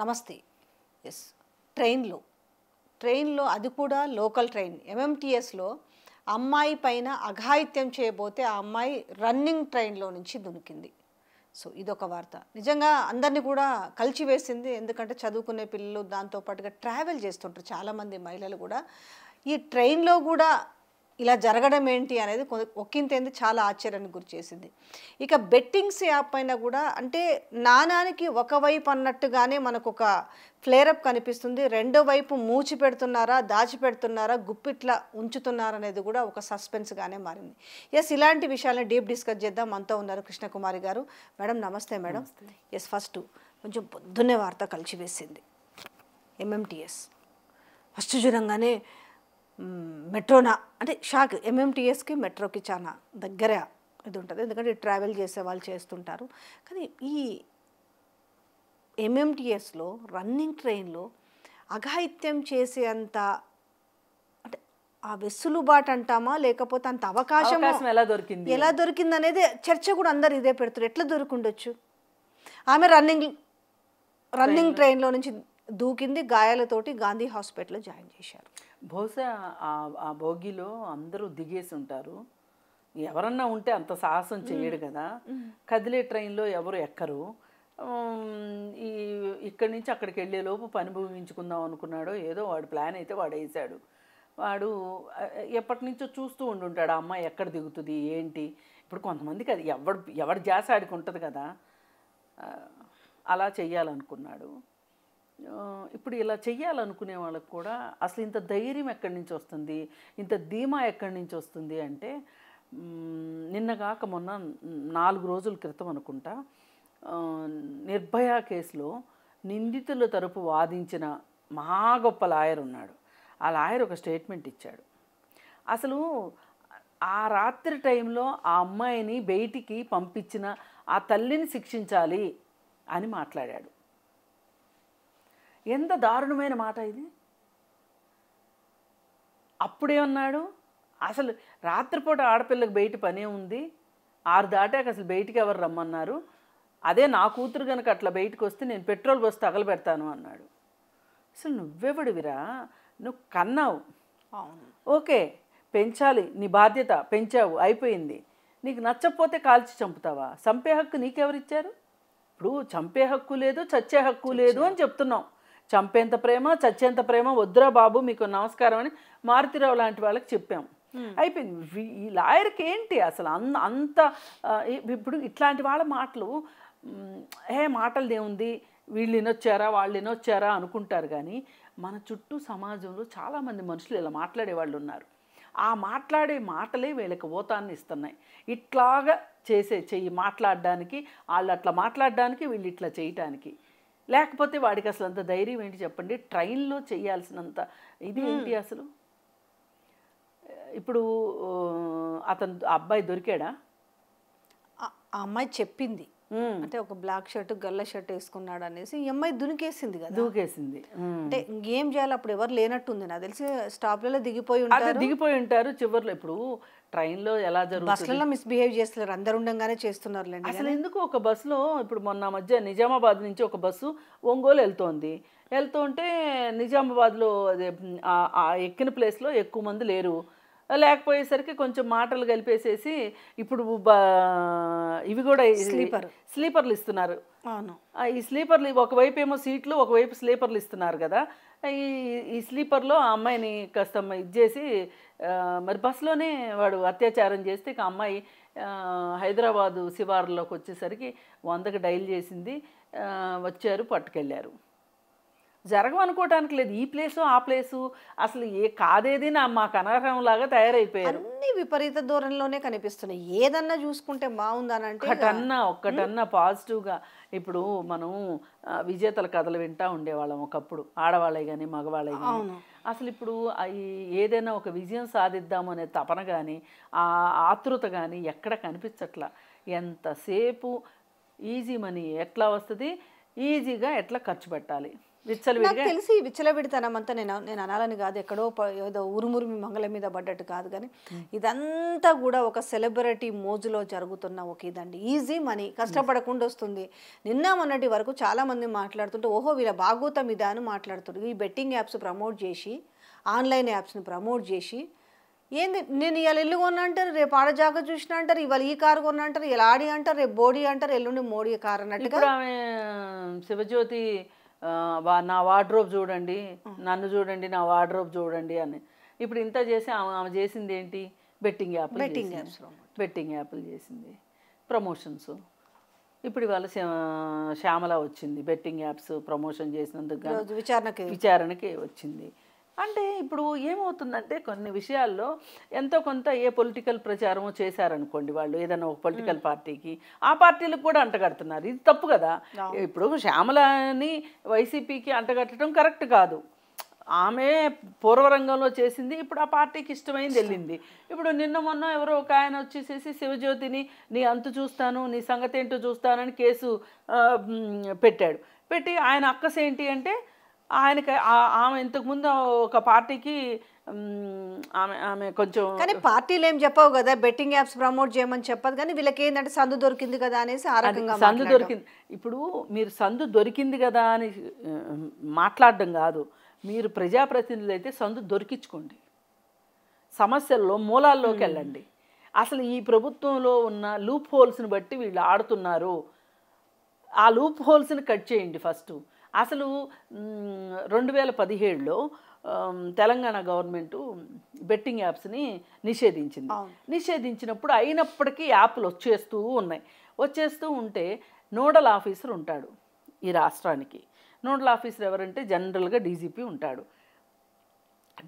నమస్తే. ఎస్. ట్రైన్లో అది కూడా లోకల్ ట్రైన్ ఎంఎంటీఎస్లో అమ్మాయి పైన అఘాయిత్యం చేయబోతే ఆ అమ్మాయి రన్నింగ్ ట్రైన్లో నుంచి దునికింది. సో ఇదొక వార్త నిజంగా అందరినీ కూడా కలిచివేసింది. ఎందుకంటే చదువుకునే పిల్లలు దాంతోపాటుగా ట్రావెల్ చేస్తుంటారు చాలామంది మహిళలు కూడా. ఈ ట్రైన్లో కూడా ఇలా జరగడం ఏంటి అనేది ఒక్కింతేంది చాలా ఆశ్చర్యానికి గురి చేసింది. ఇక బెట్టింగ్స్ యాప్ పైన కూడా అంటే నాణానికి ఒకవైపు అన్నట్టుగానే మనకు ఒక ఫ్లేరప్ కనిపిస్తుంది. రెండో వైపు మూచి పెడుతున్నారా, దాచిపెడుతున్నారా, గుప్పిట్లా ఉంచుతున్నారా అనేది కూడా ఒక సస్పెన్స్గానే మారింది. ఎస్, ఇలాంటి విషయాలను డీప్ డిస్కస్ చేద్దాం. మనతో ఉన్నారు కృష్ణకుమారి గారు. మేడం నమస్తే మేడం. ఎస్, ఫస్ట్ కొంచెం పొద్దున్నే వార్త కలిసివేసింది. ఎంఎంటీఎస్ ఫస్ట్ చూడంగానే మెట్రోనా అంటే షాక్. ఎంఎంటీఎస్కి మెట్రోకి చాలా దగ్గర ఇది ఉంటుంది, ఎందుకంటే ట్రావెల్ చేసే వాళ్ళు చేస్తుంటారు. కానీ ఈ ఎంఎంటీఎస్లో రన్నింగ్ ట్రైన్లో అఘాయిత్యం చేసే అంత అంటే ఆ వెసులుబాటు అంటామా, లేకపోతే అంత అవకాశం ఎలా దొరికింది అనేది చర్చ కూడా అందరు ఇదే పెడుతున్నారు. ఎట్లా దొరికిండొచ్చు? ఆమె రన్నింగ్ ట్రైన్లో నుంచి దూకింది, గాయాలతోటి గాంధీ హాస్పిటల్లో జాయిన్ చేశారు. బహుశా ఆ బోగిలో అందరూ దిగేసి ఉంటారు. ఎవరన్నా ఉంటే అంత సాహసం చేయడు కదా. కదిలే ట్రైన్లో ఎవరు ఎక్కరు. ఇక్కడి నుంచి అక్కడికి వెళ్ళేలోపు పని భూమించుకుందాం అనుకున్నాడో ఏదో వాడు ప్లాన్ అయితే వాడు వేసాడు. వాడు ఎప్పటి నుంచో చూస్తూ ఉండుంటాడు ఆ అమ్మాయి ఎక్కడ దిగుతుంది ఏంటి. ఇప్పుడు కొంతమందికి అది ఎవడి జాస ఆడికి ఉంటుంది కదా, అలా చెయ్యాలనుకున్నాడు. ఇప్పుడు ఇలా చెయ్యాలనుకునే వాళ్ళకు కూడా అసలు ఇంత ధైర్యం ఎక్కడి నుంచి వస్తుంది, ఇంత ధీమా ఎక్కడి నుంచి వస్తుంది అంటే నిన్నగాక మొన్న 4 రోజుల క్రితం అనుకుంటా నిర్భయ కేసులో నిందితుల తరపు వాదించిన మహా గొప్ప లాయర్ ఉన్నాడు. ఆ లాయర్ ఒక స్టేట్మెంట్ ఇచ్చాడు. అసలు ఆ రాత్రి టైంలో ఆ అమ్మాయిని బయటికి పంపించిన ఆ తల్లిని శిక్షించాలి అని మాట్లాడాడు. ఎంత దారుణమైన మాట ఇది. అప్పుడేమన్నాడు, అసలు రాత్రిపూట ఆడపిల్లకి బయట పనే ఉంది, 6 దాటాక అసలు బయటికి ఎవరు రమ్మన్నారు, అదే నా కూతురు కనుక అట్లా బయటకు వస్తే నేను పెట్రోల్ బస్సు తగలబెడతాను అన్నాడు. అసలు నువ్వెవడివిరా, నువ్వు కన్నావు, ఓకే పెంచాలి, నీ బాధ్యత పెంచావు, అయిపోయింది. నీకు నచ్చకపోతే కాల్చి చంపుతావా? చంపే హక్కు నీకెవరిచ్చారు? ఇప్పుడు చంపే హక్కు లేదు, చచ్చే హక్కు లేదు అని చెప్తున్నాం. చంపేంత ప్రేమ, చచ్చేంత ప్రేమ వద్దురా బాబు మీకు నమస్కారం అని మారుతిరావు లాంటి వాళ్ళకి చెప్పాము, అయిపోయింది. ఈ లాయర్కి ఏంటి అసలు అంత ఇప్పుడు ఇట్లాంటి వాళ్ళ మాటలు మాటలు ఏముంది, వీళ్ళు వినొచ్చారా వాళ్ళు వినొచ్చారా అనుకుంటారు. కానీ మన చుట్టూ సమాజంలో చాలామంది మనుషులు ఇలా మాట్లాడే వాళ్ళు ఉన్నారు. ఆ మాట్లాడే మాటలే వీళ్ళకి ఓతాన్ని ఇస్తున్నాయి. ఇట్లాగా చెయ్యి మాట్లాడడానికి, వాళ్ళు అట్లా మాట్లాడడానికి, వీళ్ళు ఇట్లా చేయటానికి. లేకపోతే వాడికి అసలు అంత ధైర్యం ఏంటి చెప్పండి? ట్రైన్లో చేయాల్సినంత ఇది ఏంటి అసలు? ఇప్పుడు అబ్బాయి దొరికాడా? ఆ అమ్మాయి చెప్పింది అంటే ఒక బ్లాక్ షర్ట్ గల్ల షర్ట్ వేసుకున్నాడు అనేసి ఈ అమ్మాయి దూకేసింది కదా. దూకేసింది అంటే ఇంకేం చేయాలి, అప్పుడు ఎవరు లేనట్టుంది నాకు తెలిసి. స్టాప్లలో దిగిపోయి ఉంటారు చివరిలో. ఇప్పుడు ట్రైన్లో ఎలా జరుగుతుంది, బస్సులలో మిస్బిహేవ్ చేస్తున్నారు, అందరు ఉండగానే చేస్తున్నారు. అసలు ఎందుకు ఒక బస్సులో ఇప్పుడు మొన్న మధ్య నిజామాబాద్ నుంచి ఒక బస్సు ఒంగోలు వెళ్తుంటే నిజామాబాద్లో అదే ఎక్కిన ప్లేస్లో ఎక్కువ మంది లేరు. లేకపోయేసరికి కొంచెం మాటలు కలిపేసేసి ఇప్పుడు ఇవి కూడా స్లీపర్లు ఇస్తున్నారు. ఈ స్లీపర్లు ఒకవైపు ఏమో సీట్లు, ఒకవైపు స్లీపర్లు ఇస్తున్నారు కదా. ఈ స్లీపర్లో ఆ అమ్మాయిని కాస్త ఇది చేసి మరి బస్సులోనే వాడు అత్యాచారం చేస్తే ఇక అమ్మాయి హైదరాబాదు శివార్లోకి వచ్చేసరికి 100కి డైల్ చేసింది. వచ్చారు, పట్టుకెళ్ళారు. జరగమనుకోవటానికి లేదు. ఈ ప్లేసు ఆ ప్లేసు అసలు కాదేది మాకు అనర్హంలాగా తయారైపోయారు. అన్ని విపరీత ధోరణిలోనే కనిపిస్తున్నాయి. ఏదన్నా చూసుకుంటే బాగుందనంటే ఒక్కటన్నా పాజిటివ్గా. ఇప్పుడు మనం విజేతల కథలు వింటూ ఉండేవాళ్ళం ఒకప్పుడు, ఆడవాళ్ళే కానీ మగవాళ్ళే కానీ. అసలు ఇప్పుడు ఏదైనా ఒక విజయం సాధిద్దాము అనే తపన కానీ ఆ ఆతృత కానీ ఎక్కడ కనిపించట్లా. ఎంతసేపు ఈజీ మనీ ఎట్లా వస్తుంది, ఈజీగా ఎట్లా ఖర్చు పెట్టాలి, విచ్చలవిడిగా నాకు తెలిసి విచ్చలవిడితనం అంతా నేను అనాలని కాదు, ఎక్కడో ఏదో ఉరుమురుమి మంగళం మీద పడ్డట్టు కాదు, కానీ ఇదంతా కూడా ఒక సెలబ్రిటీ మోజులో జరుగుతున్న ఒక ఇదండి. ఈజీ మనీ, కష్టపడకుండా వస్తుంది. నిన్న మొన్నటి వరకు చాలామంది మాట్లాడుతుంటే ఓహో వీళ్ళ భాగోతం ఇదా అని మాట్లాడుతుంటారు. ఈ బెట్టింగ్ యాప్స్ ప్రమోట్ చేసి, ఆన్లైన్ యాప్స్ని ప్రమోట్ చేసి, ఏంది నేను ఇవాళ ఇల్లు కొన్నా అంటారు, రేపు ఆడ జాగా చూసినా అంటారు, ఇవాళ ఈ కారు కొన్నా అంటారు, ఇలా ఆడి అంటారు, రేపు బోడీ అంటారు, ఎల్లుండి మోడీ కారు అన్నట్టుగా. ఇప్పుడు ఆమె శివజ్యోతి నా వార్డ్రోబ్ చూడండి, నన్ను చూడండి, నా వార్డ్రోబ్ చూడండి అని. ఇప్పుడు ఇంత చేసి ఆమె చేసింది ఏంటి? బెట్టింగ్ యాప్లు చేసింది, ప్రమోషన్స్. ఇప్పుడు ఇవాళ శ్యామల వచ్చింది బెట్టింగ్ యాప్స్ ప్రమోషన్ చేసినందుకు విచారణకి వచ్చింది. అంటే ఇప్పుడు ఏమవుతుందంటే కొన్ని విషయాల్లో ఎంతో కొంత ఏ పొలిటికల్ ప్రచారమో చేశారనుకోండి వాళ్ళు, ఏదైనా ఒక పొలిటికల్ పార్టీకి, ఆ పార్టీలకు కూడా అంటగడుతున్నారు. ఇది తప్పు కదా. ఇప్పుడు శ్యామలని వైసీపీకి అంటగట్టడం కరెక్ట్ కాదు. ఆమె పూర్వరంగంలో చేసింది, ఇప్పుడు ఆ పార్టీకి ఇష్టమైంది వెళ్ళింది. ఇప్పుడు నిన్న మొన్న ఎవరో ఒక ఆయన వచ్చేసేసి శివజ్యోతిని నీ అంతు చూస్తాను, నీ సంగతి ఏంటో చూస్తానని కేసు పెట్టాడు. పెట్టి ఆయన అక్కస్ ఏంటి అంటే ఆయనకి ఆమె ఇంతకుముందు ఒక పార్టీకి ఆమె కొంచెం, కానీ పార్టీలు ఏం చెప్పవు కదా బెట్టింగ్ యాప్స్ ప్రమోట్ చేయమని చెప్పదు, కానీ వీళ్ళకి ఏంటంటే సందు దొరికింది కదా అనేసి ఆ రకంగా సందు దొరికింది. ఇప్పుడు మీరు సందు దొరికింది కదా అని మాట్లాడడం కాదు, మీరు ప్రజాప్రతినిధులు అయితే సందు దొరికించుకోండి, సమస్యల్లో మూలాల్లోకి వెళ్ళండి. అసలు ఈ ప్రభుత్వంలో ఉన్న లూప్ హోల్స్ని బట్టి వీళ్ళు ఆడుతున్నారు, ఆ లూప్ హోల్స్ని కట్ చేయండి ఫస్ట్. అసలు 2017లో తెలంగాణ గవర్నమెంటు బెట్టింగ్ యాప్స్ని నిషేధించింది. నిషేధించినప్పుడు అయినప్పటికీ యాప్లు వచ్చేస్తూ ఉంటే నోడల్ ఆఫీసర్ ఉంటాడు ఈ రాష్ట్రానికి. నోడల్ ఆఫీసర్ ఎవరంటే జనరల్గా డీజీపీ ఉంటాడు.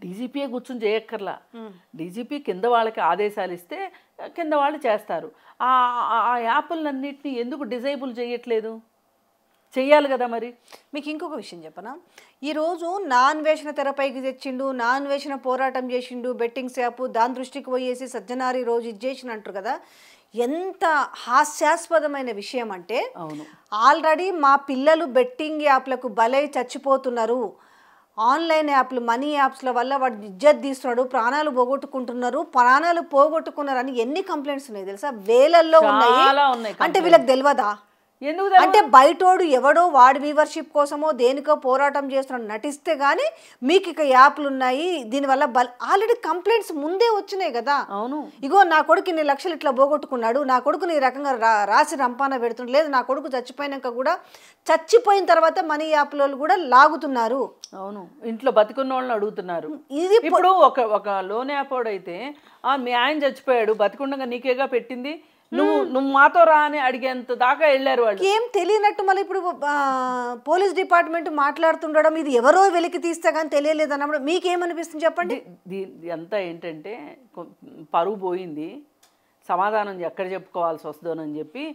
డీజీపీయే కూర్చొని చేయక్కర్లా, డీజీపీ కింద వాళ్ళకి ఆదేశాలు ఇస్తే కింద వాళ్ళు చేస్తారు. ఆ యాప్లన్నింటినీ ఎందుకు డిజేబుల్ చేయట్లేదు? చెయ్యాలి కదా. మరి మీకు ఇంకొక విషయం చెప్పనా, ఈరోజు నాన్వేషణ తెరపైకి తెచ్చిండు, నాన్వేషణ పోరాటం చేసిండు బెట్టింగ్స్ యాప్, దాని దృష్టికి పోయేసి సజ్జనారి రోజు ఇది చేసిన అంటారు కదా. ఎంత హాస్యాస్పదమైన విషయం అంటే, ఆల్రెడీ మా పిల్లలు బెట్టింగ్ యాప్లకు బలై చచ్చిపోతున్నారు, ఆన్లైన్ యాప్లు మనీ యాప్స్ల వల్ల వాడు ఇజ్జత్ తీస్తున్నాడు, ప్రాణాలు పోగొట్టుకున్నారని ఎన్ని కంప్లైంట్స్ ఉన్నాయి తెలుసా? వేలల్లో ఉన్నాయి. అంటే వీళ్ళకి తెలియదా? అంటే బయటోడు ఎవడో వాడి వ్యూవర్షిప్ కోసమో దేనికో పోరాటం చేస్తున్నాడు నటిస్తే గానీ మీకు ఇక యాప్లు ఉన్నాయి, దీనివల్ల ఆల్రెడీ కంప్లైంట్స్ ముందే వచ్చినాయి కదా. అవును, ఇగో నా కొడుకు ఇన్ని లక్షలు ఇట్లా పోగొట్టుకున్నాడు, నా కొడుకుని ఈ రకంగా రాసి రంపాన పెడుతున్నాడు, లేదు నా కొడుకు చచ్చిపోయినాక కూడా, చచ్చిపోయిన తర్వాత మనీ యాప్లో కూడా లాగుతున్నారు. అవును, ఇంట్లో బతికున్న వాళ్ళని అడుగుతున్నారు. ఇది ఇప్పుడు ఒక లోన్ యాప్ అయితే మీ ఆయన చచ్చిపోయాడు, బతికుండగా నీకేగా పెట్టింది, నువ్వు మాతో రా అని అడిగేంత దాకా వెళ్ళారు వాళ్ళు. ఏం తెలియనట్టు మళ్ళీ ఇప్పుడు పోలీస్ డిపార్ట్మెంట్ మాట్లాడుతుండడం, ఇది ఎవరో వెలికి తీస్తే కానీ తెలియలేదు అన్నప్పుడు మీకేమనిపిస్తుంది చెప్పండి? అంతా ఏంటంటే పరువు పోయింది, సమాధానం ఎక్కడ చెప్పుకోవాల్సి వస్తుందోనని చెప్పి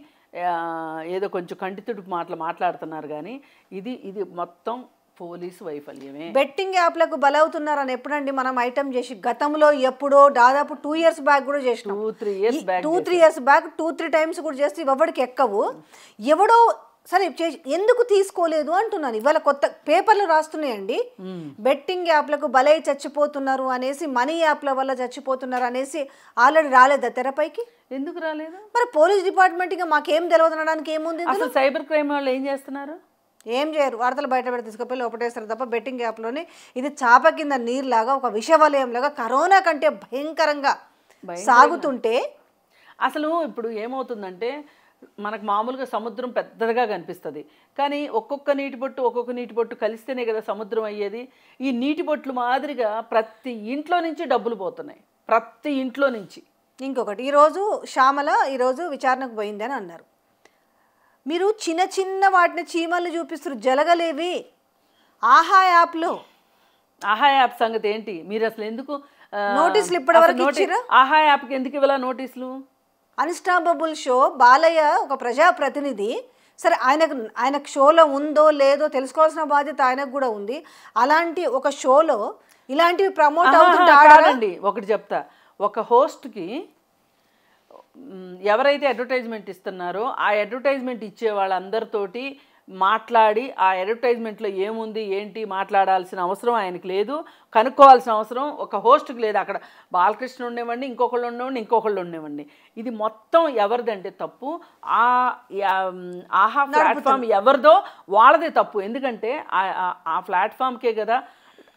ఏదో కొంచెం కంటితుడుపు మాట్లాడుతున్నారు. కానీ ఇది మొత్తం పోలీసు వైఫల్యమే. బెట్టింగ్ యాప్లకు బలవుతున్నారని ఎప్పుడండి మనం ఐటమ్ చేసి, గతంలో ఎప్పుడో దాదాపు 2 years బ్యాక్ కూడా చేసినాం. 2-3 years బ్యాక్ 2-3 times కూడా చేస్తే ఎవరికి ఎక్కవు. ఎవడో సరే ఎందుకు తీసుకోలేదు అంటున్నాను. ఇవాళ కొత్త పేపర్లు రాస్తున్నాయండి, బెట్టింగ్ యాప్లకు బలై చచ్చిపోతున్నారు అనేసి, మనీ యాప్ల వల్ల చచ్చిపోతున్నారు అనేసి ఆల్రెడీ రాలేదా తెరపైకి? ఎందుకు రాలేదు? మరి పోలీస్ డిపార్ట్మెంట్ గా మాకేం తెలియదు అనడానికి ఏముంది? అసలు సైబర్ క్రైమ్ వాళ్ళు ఏం చేస్తున్నారు? ఏం చేయరు, వార్తలు బయట పెట్టి తీసుకుపోయి లోపటేస్తారు తప్ప. బెట్టింగ్ యాప్లోనే ఇది చాప కింద నీరులాగా, ఒక విషవలయంలాగా కరోనా కంటే భయంకరంగా సాగుతుంటే, అసలు ఇప్పుడు ఏమవుతుందంటే మనకు మామూలుగా సముద్రం పెద్దదిగా కనిపిస్తుంది, కానీ ఒక్కొక్క నీటి బొట్టు కలిస్తేనే కదా సముద్రం అయ్యేది. ఈ నీటి బొట్లు మాదిరిగా ప్రతి ఇంట్లో నుంచి డబ్బులు పోతున్నాయి, ప్రతి ఇంట్లో నుంచి. ఇంకొకటి, ఈరోజు శ్యామల విచారణకు పోయింది అని అన్నారు. మీరు చిన్న చిన్న వాటిని చీమల్ని చూపిస్తారు, జలగలేవి. ఆహా యాప్ సంగతి ఏంటి? మీరు అసలు ఎందుకు నోటీసులు ఇప్పటివరకు ఇచ్చిరా? ఆహా యాప్కి ఎందుకు ఇవ్వాల నోటీసులు? అన్స్టాపబుల్ షో బాలయ్య ఒక ప్రజాప్రతినిధి, సరే ఆయనకు షోలో ఉందో లేదో తెలుసుకోవాల్సిన బాధ్యత ఆయనకు కూడా ఉంది. అలాంటి ఒక షోలో ఇలాంటివి ప్రమోట్ అవుతుంటాడండి. ఒకటి చెప్తా, ఒక హోస్ట్కి ఎవరైతే అడ్వర్టైజ్మెంట్ ఇస్తున్నారో ఆ అడ్వర్టైజ్మెంట్ ఇచ్చే వాళ్ళందరితోటి మాట్లాడి ఆ అడ్వర్టైజ్మెంట్లో ఏముంది ఏంటి మాట్లాడాల్సిన అవసరం ఆయనకి లేదు, కనుక్కోవాల్సిన అవసరం ఒక హోస్ట్కి లేదు. అక్కడ బాలకృష్ణ ఉండేవాడిని, ఇంకొకళ్ళు ఉండేవాడిని. ఇది మొత్తం ఎవరిదంటే తప్పు, ఆహా ప్లాట్ఫామ్ ఎవరిదో వాళ్ళదే తప్పు. ఎందుకంటే ఆ ప్లాట్ఫామ్కే కదా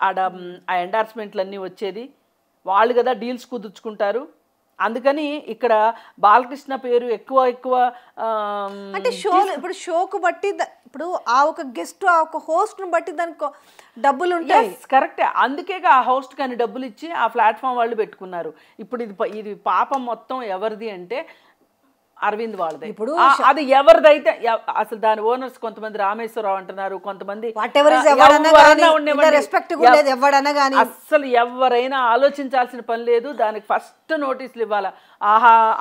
ఆ ఎండార్స్మెంట్లు అన్నీ వచ్చేది, వాళ్ళు కదా డీల్స్ కుదుర్చుకుంటారు. అందుకని ఇక్కడ బాలకృష్ణ పేరు ఎక్కువ అంటే ఇప్పుడు షోకు బట్టి ఇప్పుడు ఆ ఒక గెస్ట్ ఆ ఒక హోస్ట్ను బట్టి దానికి డబ్బులు ఉంటాయి. కరెక్టే, అందుకే ఆ హోస్ట్ కానీ డబ్బులు ఇచ్చి ఆ ప్లాట్ఫామ్ వాళ్ళు పెట్టుకున్నారు. ఇప్పుడు ఇది పాపం మొత్తం ఎవరిది అంటే అరవింద్ వాళ్ళది. ఇప్పుడు అది ఎవరిదైతే అసలు దాని ఓనర్స్ కొంతమంది రామేశ్వరరావు అంటున్నారు, కొంతమంది అస్సలు ఎవరైనా ఆలోచించాల్సిన పని లేదు. దానికి ఫస్ట్ నోటీసులు ఇవ్వాలి,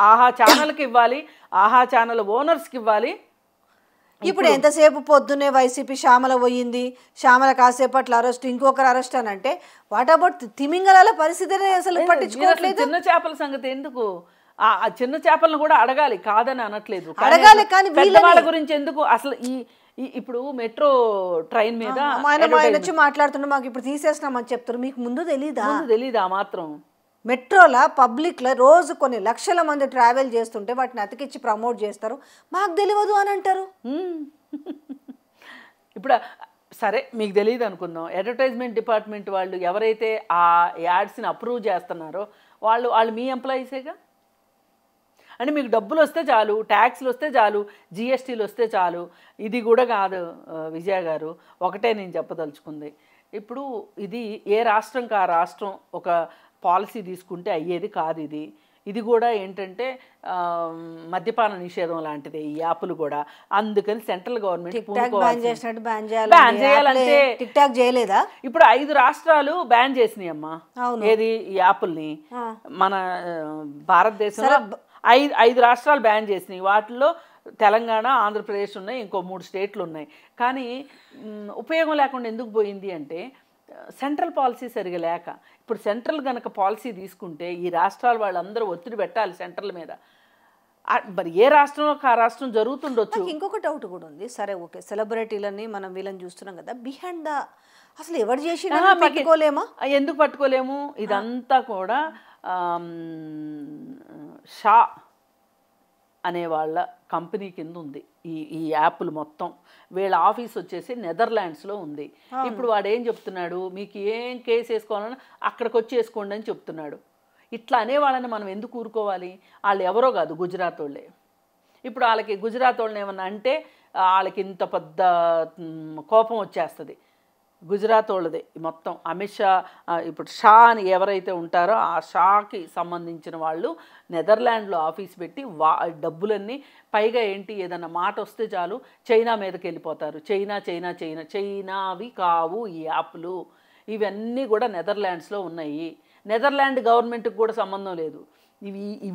ఆహా ఛానల్కి ఇవ్వాలి, ఆహా ఛానల్ ఓనర్స్కి ఇవ్వాలి. ఇప్పుడు ఎంతసేపు పొద్దున్నే వైసీపీ శ్యామల పోయింది, శ్యామల కాసేపట్లో అరెస్ట్, ఇంకొకరు అరెస్ట్ అని అంటే వాట్ అబౌట్ తిమింగలాల పరిస్థితిని అసలు పట్టించుకోవట్లేదు. చిన్న చేపల సంగతి ఎందుకు, ఆ చిన్న చేపలను కూడా అడగాలి, కాదని అనట్లేదు, అడగాలి. కానీ పెద్దవాళ్ళ గురించి ఎందుకు అసలు ఇప్పుడు మెట్రో ట్రైన్ మీద వచ్చి మాట్లాడుతుండే మాకు ఇప్పుడు తీసేసినామని చెప్తారు, మీకు ముందు తెలీదా ఆ మాత్రం. మెట్రోలో పబ్లిక్లో రోజు కొన్ని లక్షల మంది ట్రావెల్ చేస్తుంటే వాటిని అతికిచ్చి ప్రమోట్ చేస్తారు, మాకు తెలియదు అని అంటారు. ఇప్పుడు సరే మీకు తెలియదు అనుకుందాం, అడ్వర్టైజ్మెంట్ డిపార్ట్మెంట్ వాళ్ళు ఎవరైతే ఆ యాడ్స్ని అప్రూవ్ చేస్తున్నారో వాళ్ళు మీ ఎంప్లాయీసేగా. అంటే మీకు డబ్బులు వస్తే చాలు, ట్యాక్స్లు వస్తే చాలు, జిఎస్టీలు వస్తే చాలు. ఇది కూడా కాదు విజయ గారు, ఒకటే నేను చెప్పదలుచుకుంది. ఇప్పుడు ఇది ఏ రాష్ట్రంకి ఆ రాష్ట్రం ఒక పాలసీ తీసుకుంటే అయ్యేది కాదు. ఇది కూడా ఏంటంటే మద్యపాన నిషేధం లాంటిది ఈ యాప్లు కూడా. అందుకని సెంట్రల్ గవర్నమెంట్ బ్యాన్ చేయాలంటే టిక్టాక్ చేయలేదా? ఇప్పుడు 5 రాష్ట్రాలు బ్యాన్ చేసినాయి అమ్మా, ఏది ఈ యాప్ల్ని. మన భారతదేశంలో 5 రాష్ట్రాలు బ్యాన్ చేసినాయి. వాటిల్లో తెలంగాణ, ఆంధ్రప్రదేశ్ ఉన్నాయి, ఇంకో 3 స్టేట్లు ఉన్నాయి. కానీ ఉపయోగం లేకుండా ఎందుకు పోయింది అంటే సెంట్రల్ పాలసీ సరిగా లేక. ఇప్పుడు సెంట్రల్ కనుక పాలసీ తీసుకుంటే ఈ రాష్ట్రాల వాళ్ళందరూ ఒత్తిడి పెట్టాలి సెంట్రల్ మీద. మరి ఏ రాష్ట్రంలో ఆ రాష్ట్రం జరుగుతుండొచ్చు. ఇంకొక డౌట్ కూడా ఉంది. సరే ఓకే, సెలబ్రిటీలని మనం వీళ్ళని చూస్తున్నాం కదా, బిహైండ్ ద అసలు ఎవరు చేసి పట్టుకోలేమా? ఎందుకు పట్టుకోలేము? ఇదంతా కూడా షా అనే వాళ్ళ కంపెనీ కింద ఉంది ఈ యాప్లు మొత్తం. వీళ్ళ ఆఫీస్ వచ్చేసి నెదర్లాండ్స్లో ఉంది. ఇప్పుడు వాడు ఏం చెప్తున్నాడు, మీకు ఏం కేసు వేసుకోవాలన్నా అక్కడికి వచ్చి వేసుకోండి అని చెప్తున్నాడు. ఇట్లా అనేవాళ్ళని మనం ఎందుకు ఊరుకోవాలి? వాళ్ళు ఎవరో కాదు, గుజరాత్ వాళ్ళే. ఇప్పుడు వాళ్ళకి గుజరాత్ వాళ్ళని ఏమన్నా అంటే వాళ్ళకి ఇంత పెద్ద కోపం వచ్చేస్తుంది. గుజరాత్ వాళ్ళది మొత్తం. అమిత్ షా, ఇప్పుడు షా అని ఎవరైతే ఉంటారో ఆ షాకి సంబంధించిన వాళ్ళు నెదర్లాండ్లో ఆఫీస్ పెట్టి డబ్బులన్నీ, పైగా ఏంటి ఏదన్నా మాట వస్తే చాలు చైనా మీదకి వెళ్ళిపోతారు. చైనావి కావు ఈ యాప్లు, ఇవన్నీ కూడా నెదర్లాండ్స్లో ఉన్నాయి. నెదర్లాండ్ గవర్నమెంట్కి కూడా సంబంధం లేదు.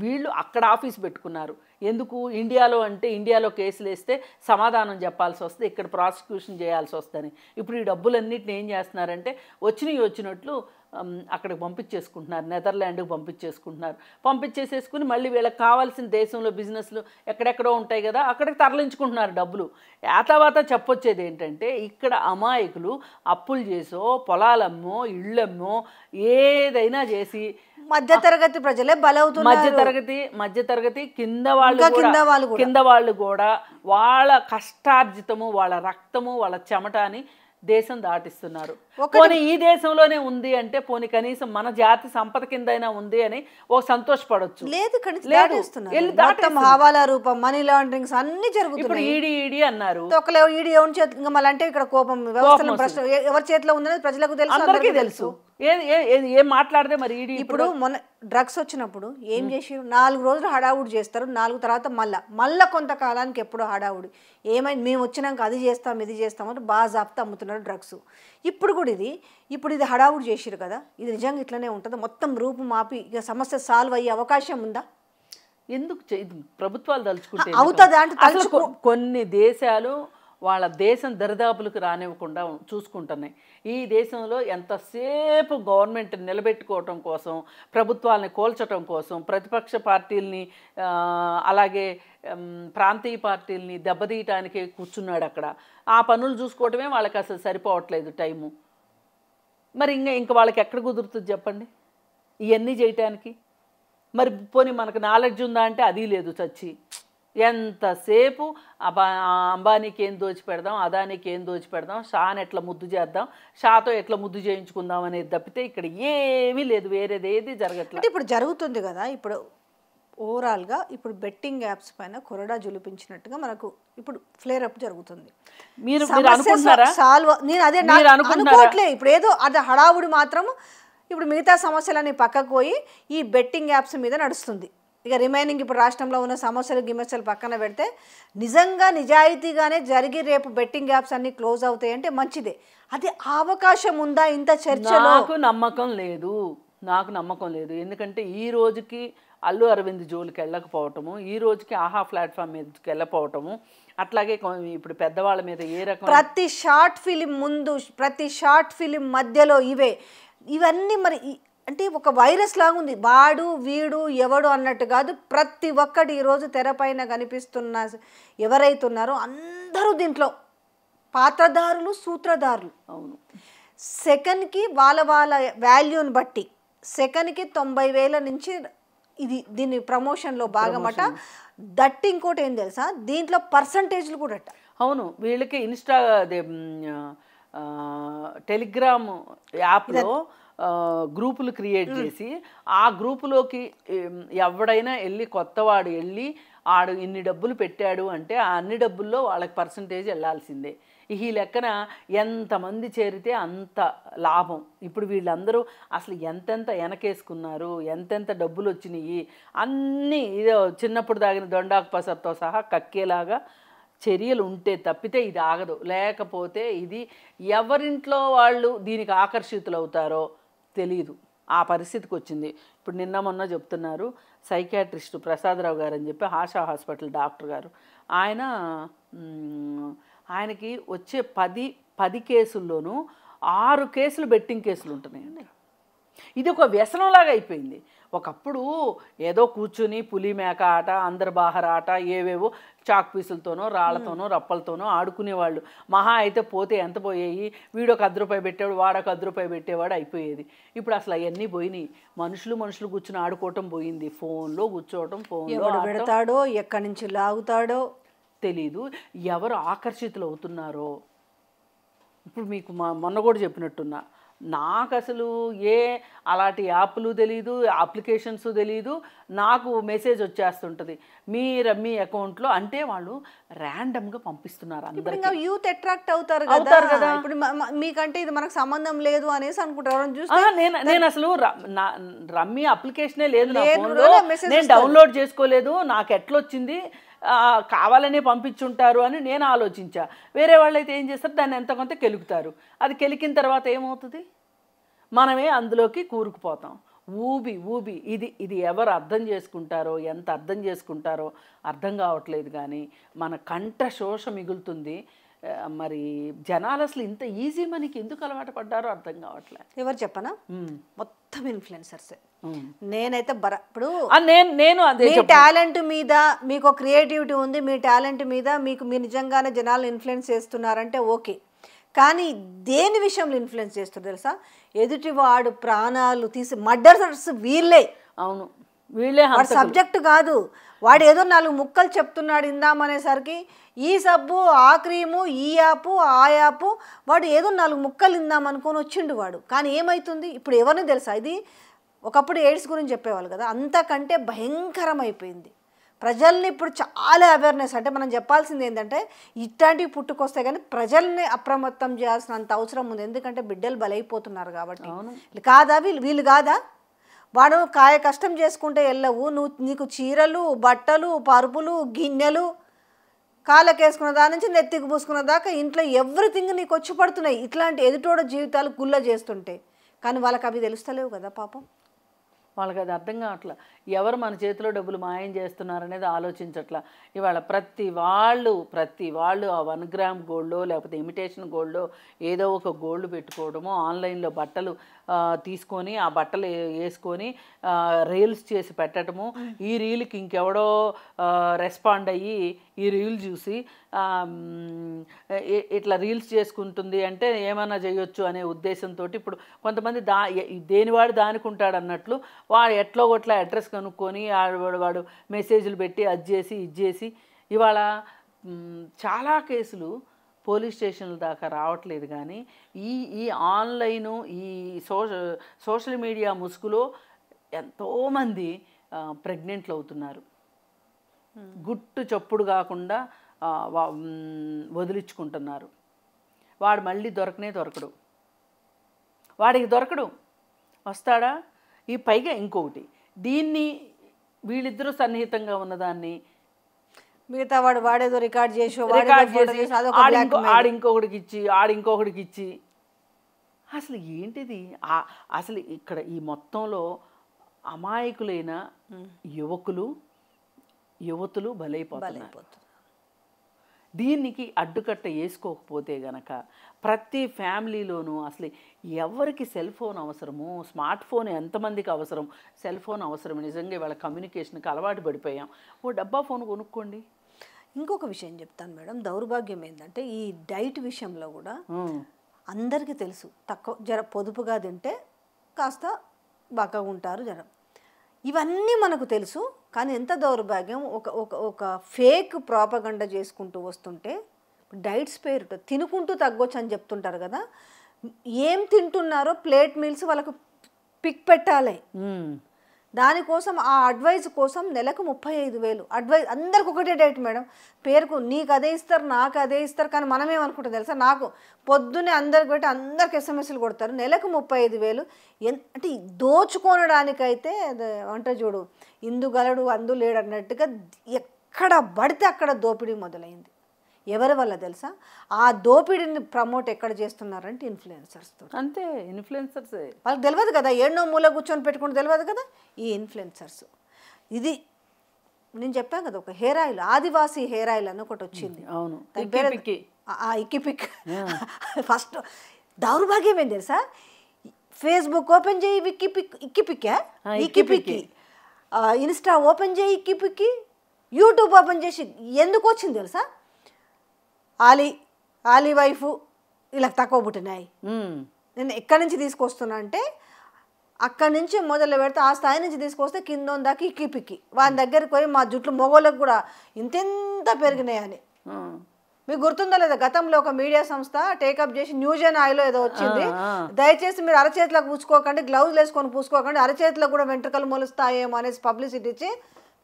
వీళ్ళు అక్కడ ఆఫీస్ పెట్టుకున్నారు. ఎందుకు? ఇండియాలో అంటే ఇండియాలో కేసులు వేస్తే సమాధానం చెప్పాల్సి వస్తే ఇక్కడ ప్రాసిక్యూషన్ చేయాల్సి వస్తుంది. ఇప్పుడు ఈ డబ్బులన్నిటిని ఏం చేస్తున్నారంటే వచ్చినట్లు అక్కడికి పంపించేసుకుంటున్నారు, నెదర్లాండ్కి పంపించేసేసుకుని మళ్ళీ వీళ్ళకి కావాల్సిన దేశంలో బిజినెస్లు ఎక్కడెక్కడో ఉంటాయి కదా, అక్కడికి తరలించుకుంటున్నారు డబ్బులు. ఏతావాత చెప్పొచ్చేది ఏంటంటే ఇక్కడ అమాయకులు అప్పులు చేసో, పొలాలమ్మో, ఇళ్ళమ్మో, ఏదైనా చేసి మధ్యతరగతి ప్రజలే బలవుతున్నారు. మధ్యతరగతి కింద వాళ్ళు కూడా వాళ్ళ కష్టార్జితము, వాళ్ళ రక్తము, వాళ్ళ చెమట అని దేశం దాటిస్తున్నారు. పోనీ ఈ దేశంలోనే ఉంది అంటే పోనీ కనీసం మన జాతి సంపద కిందైనా ఉంది అని ఓ సంతోషపడొచ్చు. లేదు, హవాలా రూపం, మనీ లాండరింగ్స్ అన్ని జరుగుతున్నాయి. ఇప్పుడు ఈడీ అన్నారు, ఈడీ మళ్ళీ అంటే ఇక్కడ కోపం, ఎవరి చేతిలో ఉందనేది ప్రజలకు తెలుసు, అందరికీ తెలుసు. ఏం మాట్లాడితే మరి ఈడీ. ఇప్పుడు మొన్న డ్రగ్స్ వచ్చినప్పుడు ఏం చేసారు? 4 రోజులు హడావుడి చేస్తారు, 4 తర్వాత మళ్ళా కొంతకాలానికి ఎప్పుడో హడావుడి. ఏమైంది? మేము వచ్చినాక అది చేస్తాం ఇది చేస్తామని బాజాప్తా అమ్ముతున్నారు డ్రగ్స్. ఇప్పుడు కూడా ఇది హడావుడి చేసిరు కదా, ఇది నిజంగా ఇట్లనే ఉంటుంది? మొత్తం రూపు మాపి ఇక సమస్య సాల్వ్ అయ్యే అవకాశం ఉందా? ఎందుకు ప్రభుత్వాలు తలుచుకుంటే అవుతుందా అంటే కొన్ని దేశాలు వాళ్ళ దేశం దరిదాపులకు రానివ్వకుండా చూసుకుంటున్నాయి. ఈ దేశంలో ఎంతసేపు గవర్నమెంట్ నిలబెట్టుకోవటం కోసం, ప్రభుత్వాలని కూల్చటం కోసం, ప్రతిపక్ష పార్టీలని అలాగే ప్రాంతీయ పార్టీలని దెబ్బతీయటానికి కూర్చున్నాడు అక్కడ. ఆ పనులు చూసుకోవటమే వాళ్ళకి అసలు సరిపోవట్లేదు టైము. మరి ఇంక వాళ్ళకి ఎక్కడ కుదురుతుంది చెప్పండి ఇవన్నీ చేయటానికి? మరి పోనీ మనకు నాలెడ్జ్ ఉందా అంటే అది లేదు. చచ్చి ఎంతసేపు అంబానీకి ఏం దోచి పెడదాం, అదానికి ఏం దోచి పెడదాం, షాని ఎట్లా ముద్దు చేద్దాం, షాతో ఎట్లా ముద్దు చేయించుకుందాం అనేది తప్పితే ఇక్కడ ఏమీ లేదు, వేరేది ఏది జరగట్లేదు. ఇప్పుడు జరుగుతుంది కదా. ఇప్పుడు ఓవరాల్గా ఇప్పుడు బెట్టింగ్ యాప్స్ పైన కొరడా జులిపించినట్టుగా మనకు ఇప్పుడు ఫ్లేర్ అప్ జరుగుతుంది. మీరు అనుకుంటున్నారా? నేను అదే అనుకోవట్లే. ఇప్పుడు ఏదో అది హడావుడి మాత్రం ఇప్పుడు మిగతా సమస్యలన్నీ పక్కకు పోయి ఈ బెట్టింగ్ యాప్స్ మీద నడుస్తుంది. ఇక రిమైనింగ్ ఇప్పుడు రాష్ట్రంలో ఉన్న సమస్యలు పక్కన పెడితే నిజంగా నిజాయితీగానే జరిగి రేపు బెట్టింగ్ యాప్స్ అన్నీ క్లోజ్ అవుతాయి అంటే మంచిదే. అది అవకాశం ఉందా ఇంత చర్చలో? నాకు నమ్మకం లేదు. ఎందుకంటే ఈ రోజుకి అల్లు అరవింద్ జోలికి వెళ్ళకపోవటము, ఈ రోజుకి ఆహా ప్లాట్ఫామ్ మీదకి వెళ్ళకపోవటము, అట్లాగే ఇప్పుడు పెద్దవాళ్ళ మీద ఏ రకం ప్రతి షార్ట్ ఫిలిం ముందు, ప్రతి షార్ట్ ఫిలిం మధ్యలో ఇవన్నీ మరి అంటే ఒక వైరస్ లాగా ఉంది. వాడు వీడు ఎవడు అన్నట్టు కాదు. ప్రతి ఒక్కటి ఈరోజు తెరపైన కనిపిస్తున్న ఎవరైతున్నారో అందరూ దీంట్లో పాత్రధారులు, సూత్రధారులు. అవును. సెకండ్కి వాళ్ళ వాల్యూని బట్టి సెకండ్కి 90,000 నుంచి దీని ప్రమోషన్లో భాగమట. దట్ ఇంకోటి ఏం తెలుసా, దీంట్లో పర్సంటేజ్లు కూడా అట. అవును. వీళ్ళకి ఇన్స్టా టెలిగ్రామ్ యాప్లో గ్రూపులు క్రియేట్ చేసి ఆ గ్రూపులోకి ఎవడైనా వెళ్ళి కొత్తవాడు వెళ్ళి ఆడు ఇన్ని డబ్బులు పెట్టాడు అంటే ఆ అన్ని డబ్బుల్లో వాళ్ళకి పర్సంటేజ్ వెళ్ళాల్సిందే. ఈ లెక్కన ఎంతమంది చేరితే అంత లాభం. ఇప్పుడు వీళ్ళందరూ అసలు ఎంతెంత వెనకేసుకున్నారు, ఎంతెంత డబ్బులు వచ్చినాయి అన్నీ ఇదో చిన్నప్పుడు తాగిన దొండాకు పసర్తో సహా కక్కేలాగా చర్యలు ఉంటే తప్పితే ఇది ఆగదు. లేకపోతే ఇది ఎవరింట్లో వాళ్ళు దీనికి ఆకర్షితులు అవుతారో తెలియదు. ఆ పరిస్థితికి వచ్చింది. ఇప్పుడు నిన్న మొన్న చెప్తున్నారు సైకియాట్రిస్టు ప్రసాదరావు గారు అని చెప్పి ఆశా హాస్పిటల్ డాక్టర్ గారు, ఆయనకి వచ్చే 10 కేసుల్లోనూ 6 కేసులు బెట్టింగ్ కేసులు ఉంటున్నాయండి. ఇది ఒక వ్యసనంలాగా అయిపోయింది. ఒకప్పుడు ఏదో కూర్చుని పులి మేక ఆట, అందరి బాహర ఆట, ఏవేవో చాక్ పీసులతోనో రాళ్లతోనో రప్పలతోనో ఆడుకునేవాళ్ళు. మహా అయితే పోతే ఎంత పోయేవి, వీడొక 10 రూపాయలు పెట్టేవాడు, వాడొక 10 రూపాయలు పెట్టేవాడు, అయిపోయేది. ఇప్పుడు అసలు అవన్నీ పోయినాయి. మనుషులు కూర్చుని ఆడుకోవటం పోయింది. ఫోన్లో కూర్చోవటం, ఫోన్లో పెడతాడో ఎక్కడి నుంచి లాగుతాడో తెలీదు. ఎవరు ఆకర్షితులు అవుతున్నారో ఇప్పుడు మీకు మొన్న కూడా చెప్పినట్టున్నా, నాకు అసలు అలాంటి యాప్లు తెలీదు, అప్లికేషన్స్ తెలీదు. నాకు మెసేజ్ వచ్చేస్తుంటుంది మీ రమ్మీ అకౌంట్లో, అంటే వాళ్ళు ర్యాండమ్గా పంపిస్తున్నారు అందరికీ. యూత్ అట్రాక్ట్ అవుతారు కదా. ఇప్పుడు మీకంటే ఇది మనకు సంబంధం లేదు అనేసి అనుకుంటారు. నేను అసలు రమ్మీ అప్లికేషనే లేదు నా ఫోన్లో, నేను డౌన్లోడ్ చేసుకోలేదు, నాకు ఎట్లొచ్చింది, కావాలనే పంపించుంటారు అని నేను ఆలోచించా. వేరే వాళ్ళైతే ఏం చేస్తారు, దాన్ని ఎంత కొంత కెలుకుతారు. అది కెలికిన తర్వాత ఏమవుతుంది, మనమే అందులోకి కూరుకుపోతాం. ఊబి ఇది ఎవరు అర్థం చేసుకుంటారో, ఎంత అర్థం చేసుకుంటారో అర్థం కావట్లేదు. కానీ మన కంఠ శోష మిగులుతుంది. మరి జనాలు అసలు ఇంత ఈజీ మనకి ఎందుకు అలవాటు పడ్డారో అర్థం కావట్లేదు. ఎవరు చెప్పనా, మొత్తం ఇన్ఫ్లుయెన్సర్సే. నేనైతే ఇప్పుడు నేను అదే మీ టాలెంట్ మీద మీకు క్రియేటివిటీ ఉంది, మీ టాలెంట్ మీద మీరు నిజంగానే జనాలు ఇన్ఫ్లుయెన్స్ చేస్తున్నారంటే ఓకే. కానీ దేని విషయంలో ఇన్ఫ్లుయెన్స్ చేస్తారు తెలుసా, ఎదుటివాడు ప్రాణాలు తీసి మర్డర్స్ వీళ్ళే. అవును, వీళ్ళే. సబ్జెక్ట్ కాదు, వాడు ఏదో 4 ముక్కలు చెప్తున్నాడు ఇందామనేసరికి ఈ సబ్బు, ఆ క్రీము, ఈ యాపు, ఆ యాపు, వాడు ఏదో 4 ముక్కలు ఇందామనుకొని వచ్చిండు వాడు. కానీ ఏమవుతుంది ఇప్పుడు ఎవరిని తెలుసా, ఇది ఒకప్పుడు ఎయిడ్స్ గురించి చెప్పేవాళ్ళు కదా, అంతకంటే భయంకరం అయిపోయింది. ప్రజల్ని ఇప్పుడు చాలా అవేర్నెస్, అంటే మనం చెప్పాల్సింది ఏంటంటే ఇట్లాంటివి పుట్టుకొస్తాయి కానీ ప్రజల్ని అప్రమత్తం చేయాల్సినంత అవసరం ఉంది. ఎందుకంటే బిడ్డలు బలైపోతున్నారు కాబట్టి. కాదా వీళ్ళు కాదా, వాడు కాయ కష్టం చేసుకుంటే వెళ్ళవు, నీకు చీరలు, బట్టలు, పరుపులు, గిన్నెలు, కాళ్ళకేసుకున్న దాని నుంచి నెత్తికి పూసుకున్న దాకా ఇంట్లో ఎవ్రీథింగ్ నీకు వచ్చి పడుతున్నాయి. ఇట్లాంటి ఎదుటోడ జీవితాలు గుల్ల చేస్తుంటే, కానీ వాళ్ళకి అవి తెలుస్తలేవు కదా పాపం. వాళ్ళకి అది అర్థం కావట్లా. ఎవరు మన చేతిలో డబ్బులు మాయం చేస్తున్నారనేది ఆలోచించట్లా. ఇవాళ ప్రతి వాళ్ళు ఆ 1 గ్రామ్ గోల్డో లేకపోతే ఇమిటేషన్ గోల్డో ఏదో ఒక గోల్డ్ పెట్టుకోవడమో, ఆన్లైన్లో బట్టలు తీసుకొని ఆ బట్టలు వేసుకొని రీల్స్ చేసి పెట్టడము. ఈ రీల్కి ఇంకెవడో రెస్పాండ్ అయ్యి ఈ రీల్ చూసి ఇట్లా రీల్స్ చేసుకుంటుంది అంటే ఏమైనా చేయొచ్చు అనే ఉద్దేశంతో ఇప్పుడు కొంతమంది దేనివాడు దానికి ఉంటాడు అన్నట్లు వాడు ఎట్లో గొట్లా అడ్రస్ కనుక్కొని వాడు మెసేజ్లు పెట్టి అది చేసి ఇది చేసి ఇవాళ చాలా కేసులు పోలీస్ స్టేషన్ల దాకా రావట్లేదు. కానీ ఈ ఆన్లైను ఈ సోషల్ మీడియా ముసుగులో ఎంతోమంది ప్రెగ్నెంట్లు అవుతున్నారు. గుట్టు చప్పుడు కాకుండా వదిలించుకుంటున్నారు. వాడు మళ్ళీ దొరకడు, వాడికి దొరకడు, వస్తాడా? ఈ పైగా ఇంకొకటి, దీన్ని వీళ్ళిద్దరూ సన్నిహితంగా ఉన్నదాన్ని మిగతా వాడేదో రికార్డ్ చేసి ఆడింకొకడికి ఇచ్చి అసలు ఏంటిది? అసలు ఇక్కడ ఈ మొత్తంలో అమాయకులైన యువతులు బలైపోతున్నారు. దీనికి అడ్డుకట్ట వేసుకోకపోతే గనక ప్రతి ఫ్యామిలీలోనూ అసలు ఎవరికి సెల్ ఫోన్ అవసరము, స్మార్ట్ ఫోన్ ఎంతమందికి అవసరం, సెల్ ఫోన్ అవసరం. నిజంగా వాళ్ళ కమ్యూనికేషన్కి అలవాటు పడిపోయాం. ఓ డబ్బా ఫోన్ కొనుక్కోండి. ఇంకొక విషయం చెప్తాను మేడం, దౌర్భాగ్యం ఏంటంటే ఈ డైట్ విషయంలో కూడా అందరికీ తెలుసు, జర పొదుపుగా తింటే కాస్త బక్కగా ఉంటారు జర, ఇవన్నీ మనకు తెలుసు. కానీ ఎంత దౌర్భాగ్యం, ఒక ఫేక్ ప్రాపగండ చేసుకుంటూ వస్తుంటే డైట్స్ పేరుట తినుకుంటూ తగ్గొచ్చు అని చెప్తుంటారు కదా. ఏం తింటున్నారో ప్లేట్ మీల్స్ వాళ్ళకు పిక్ పెట్టాలి. దానికోసం ఆ అడ్వైజ్ కోసం నెలకు 35,000 అడ్వైజ్. అందరికి ఒకటే డైట్ మేడం, పేరుకు నీకు అదే ఇస్తారు నాకు అదే ఇస్తారు. కానీ మనం ఏమనుకుంటాం తెలుసా, నాకు పొద్దున్నే అందరికి పెట్టి అందరికి ఎస్ఎంఎస్లు కొడతారు, నెలకు 35,000. అంటే దోచుకోనడానికైతే అంటే చూడు, ఇందు గలడు అందు లేడు అన్నట్టుగా ఎక్కడ పడితే అక్కడ దోపిడీ మొదలైంది. ఎవరి వల్ల తెలుసా? ఆ దోపిడీని ప్రమోట్ ఎక్కడ చేస్తున్నారంటే ఇన్ఫ్లుయెన్సర్స్తో. అంతే, ఇన్ఫ్లుయెన్సర్స్. వాళ్ళకి తెలియదు కదా, ఏడో మూల కూర్చొని పెట్టుకుంటూ తెలియదు కదా ఈ ఇన్ఫ్లుయెన్సర్స్. ఇది నేను చెప్పాను కదా, ఒక హెయిర్ ఆయిల్, ఆదివాసీ హెయిర్ ఆయిల్ అని ఒకటి వచ్చింది. అవును, ఇక్కిపిక్. ఫస్ట్ దౌర్భాగ్యం ఏం తెలుసా, ఫేస్బుక్ ఓపెన్ చేయి ఇక్కిపిక్కి, ఇన్స్టా ఓపెన్ చేయి ఇక్కిపిక్కి, యూట్యూబ్ ఓపెన్ చేసి ఎందుకు వచ్చింది తెలుసా, ఆలీ వైఫ్ ఇలా తక్కువ పుట్టినాయి. నేను ఎక్కడి నుంచి తీసుకొస్తున్నా అంటే అక్కడి నుంచి మొదలు పెడితే ఆ స్థాయి నుంచి తీసుకొస్తే కింద దాకా ఇక్కిపిక్కి. వాని దగ్గరికి పోయి మా జుట్లు మొగోళ్ళకు కూడా ఇంతెంత పెరిగినాయని. మీకు గుర్తుందో లేదా, గతంలో ఒక మీడియా సంస్థ టేకప్ చేసి న్యూజెన్ ఆయిల్ ఏదో వచ్చింది, దయచేసి మీరు అరచేతులకు పూసుకోకండి, గ్లౌజ్ వేసుకొని పూసుకోకండి, అరచేతులకు కూడా వెంట్రుకలు మొలుస్తాయేమో అనేసి పబ్లిసిటీ ఇచ్చి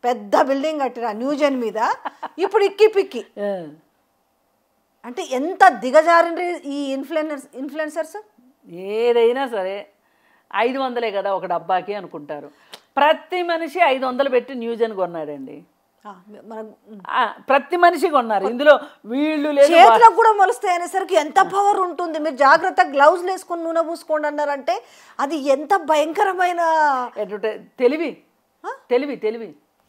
పెద్ద బిల్డింగ్ కట్టిరా న్యూజెన్ మీద. ఇప్పుడు ఇక్కిపిక్కి అంటే ఎంత దిగజారిండ్రి ఈ ఇన్ఫ్లుయెన్సర్స్. ఏదైనా సరే 500 కదా ఒక డబ్బాకి అనుకుంటారు. ప్రతి మనిషి 500 పెట్టి న్యూజెన్ కొన్నాడండి. ప్రతి మనిషి కొన్నారు. ఇందులో వీళ్ళు చేతులకు కూడా మొలుస్తాయి అనేసరికి ఎంత పవర్ ఉంటుంది. మీరు జాగ్రత్తగా గ్లౌజ్ వేసుకొని నూనె పూసుకోండి అన్నారంటే అది ఎంత భయంకరమైన తెలివి.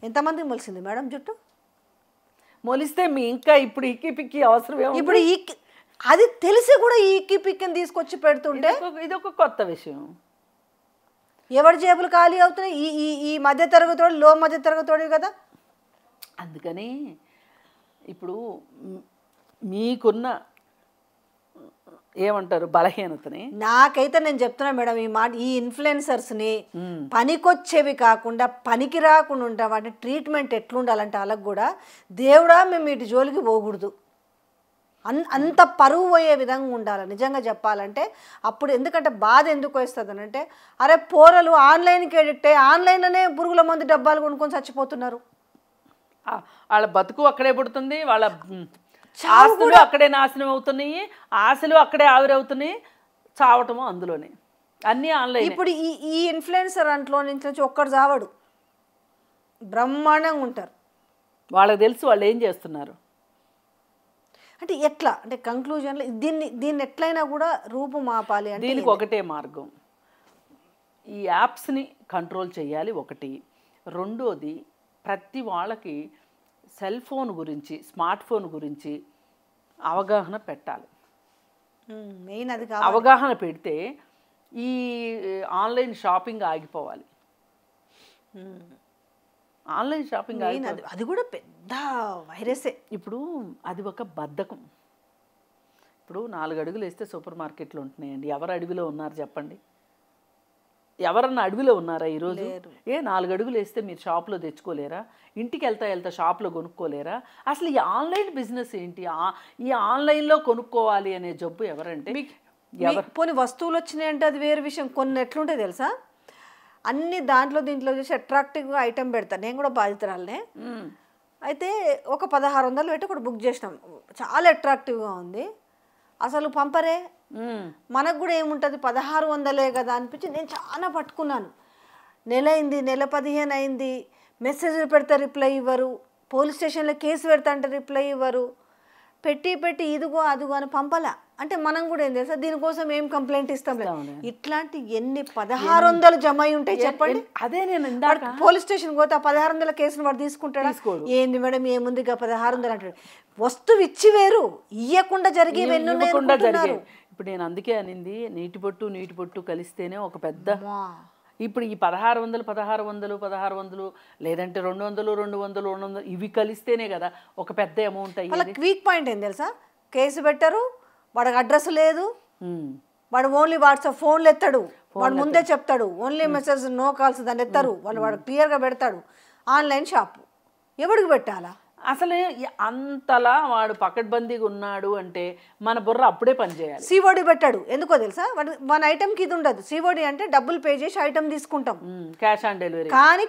ఎంతమందికి మొలిసింది మేడం జుట్టు? మొలిస్తే మీ ఇంకా ఇప్పుడు ఇక్కిపిక్కి అవసరం. ఇప్పుడు అది తెలిసి కూడా ఈ ఇక్కిపిక్కిని తీసుకొచ్చి పెడుతుంటే ఇది ఒక కొత్త విషయం. ఎవరి జేబులు ఖాళీ అవుతున్నాయి? ఈ మధ్య తరగతోడు, లో మధ్య తరగతోడు కదా. అందుకని ఇప్పుడు మీకున్న ఏమంటారు బలహీనతని, నాకైతే నేను చెప్తున్నా మేడం, ఈ ఇన్ఫ్లుయెన్సర్స్ని పనికొచ్చేవి కాకుండా పనికి రాకుండా ఉంటాం. వాటి ట్రీట్మెంట్ ఎట్లుండాలంటే వాళ్ళకు కూడా దేవుడా మేము వీటి జోలికి పోకూడదు, అంత పరువు పోయే విధంగా ఉండాలి నిజంగా చెప్పాలంటే. అప్పుడు ఎందుకంటే బాధ ఎందుకు వస్తుంది అని అంటే, అరే పోరలు ఆన్లైన్కి ఎడిక్ట్ అయ్యి ఆన్లైన్లోనే పురుగుల మందు డబ్బాలు కొనుక్కొని చచ్చిపోతున్నారు. వాళ్ళ బతుకు అక్కడే పుడుతుంది, వాళ్ళ ఆస్తులు అక్కడే నాశనం అవుతున్నాయి, ఆశలు అక్కడే ఆవిరవుతున్నాయి, చావటము అందులోనే, అన్నీ ఆన్లైన్. ఇప్పుడు ఈ ఇన్ఫ్లుయెన్సర్ అంట్లో నుంచి ఒక్కడు చావడు, బ్రహ్మాండంగా ఉంటారు. వాళ్ళకి తెలుసు వాళ్ళు ఏం చేస్తున్నారు. అంటే ఎట్లా అంటే కంక్లూజన్లో దీన్ని ఎట్లయినా కూడా రూపుమాపాలి అంటే దీనికి ఒకటే మార్గం, ఈ యాప్స్ని కంట్రోల్ చేయాలి ఒకటి. రెండోది ప్రతి వాళ్ళకి సెల్ ఫోన్ గురించి, స్మార్ట్ ఫోన్ గురించి అవగాహన పెట్టాలి. మెయిన్ అది అవగాహన పెడితే ఈ ఆన్లైన్ షాపింగ్ ఆగిపోవాలి. ఆన్లైన్ షాపింగ్ అది కూడా పెద్ద వైరసే. ఇప్పుడు అది ఒక బద్ధకం. ఇప్పుడు 4 అడుగులు వేస్తే సూపర్ మార్కెట్లు ఉంటున్నాయండి. ఎవరు అడవిలో ఉన్నారు చెప్పండి? ఎవరన్నా అడవిలో ఉన్నారా ఈరోజు? 4 అడుగులు వేస్తే మీరు షాప్లో తెచ్చుకోలేరా? ఇంటికి వెళ్తా షాప్లో కొనుక్కోలేరా? అసలు ఈ ఆన్లైన్ బిజినెస్ ఏంటి? ఈ ఆన్లైన్లో కొనుక్కోవాలి అనే జబ్బు ఎవరంటే పోనీ వస్తువులు వచ్చినాయంటే అది వేరే విషయం. కొన్ని ఎట్లుంటాయి తెలుసా, అన్ని దీంట్లో చూసి అట్రాక్టివ్గా ఐటెం పెడతాను. నేను కూడా బాధితురాలనే. అయితే ఒక 1600 పెట్టి ఒకటి బుక్ చేసినాం, చాలా అట్రాక్టివ్గా ఉంది. అసలు పంపరే. మనకు కూడా ఏముంటుంది 1600 కదా అనిపించి నేను చాలా పట్టుకున్నాను. నెల అయింది, నెల 15 అయింది. మెసేజ్లు పెడితే రిప్లై ఇవ్వరు, పోలీస్ స్టేషన్లో కేసు పెడతా అంటే రిప్లై ఇవ్వరు. పెట్టి ఇదిగో అదిగో అని పంపలా. అంటే మనం కూడా ఏం తెలుసా, దీనికోసం ఏం కంప్లైంట్ ఇస్తాం. ఇట్లాంటి ఎన్ని 1600 జమ అయి ఉంటాయి చెప్పండి. అదే నేను పోలీస్ స్టేషన్ పోతే ఆ 1600 కేసును వాడు తీసుకుంటాడా? ఏంది మేడం ఏముంది 1600 అంటాడు. వస్తువు ఇచ్చి వేరు, ఇయ్యకుండా జరిగేవి ఎన్ని ఉన్నాయి. ఇప్పుడు నేను అందుకే అనింది, నీటి పొట్టు కలిస్తేనే ఒక పెద్ద. ఇప్పుడు ఈ 1600 లేదంటే 200 ఇవి కలిస్తేనే కదా ఒక పెద్ద అమౌంట్ అయ్యి. వాళ్ళకి వీక్ పాయింట్ ఏం తెలుసా, కేసు పెట్టరు, వాడికి అడ్రస్ లేదు, వాడు ఓన్లీ వాట్సాప్ ఫోన్లు ఎత్తాడు, వాడు ముందే చెప్తాడు ఓన్లీ మెసేజ్ నో కాల్స్ దాన్ని ఎత్తారు, వాడు క్లియర్గా పెడతాడు. ఆన్లైన్ షాప్ ఎవడికి పెట్టాలా? అసలు అంతలా వాడు పకడ్బందీగా ఉన్నాడు అంటే మన బుర్ర అప్పుడే పనిచేయాలి. సిఓడి పెట్టాడు, ఎందుకో తెలుసా, మన ఐటెంకి ఇది ఉండదు. సిఓడి అంటే డబ్బులు పే చేసి ఐటెం తీసుకుంటాం, క్యాష్ ఆన్ డెలివరీ. కానీ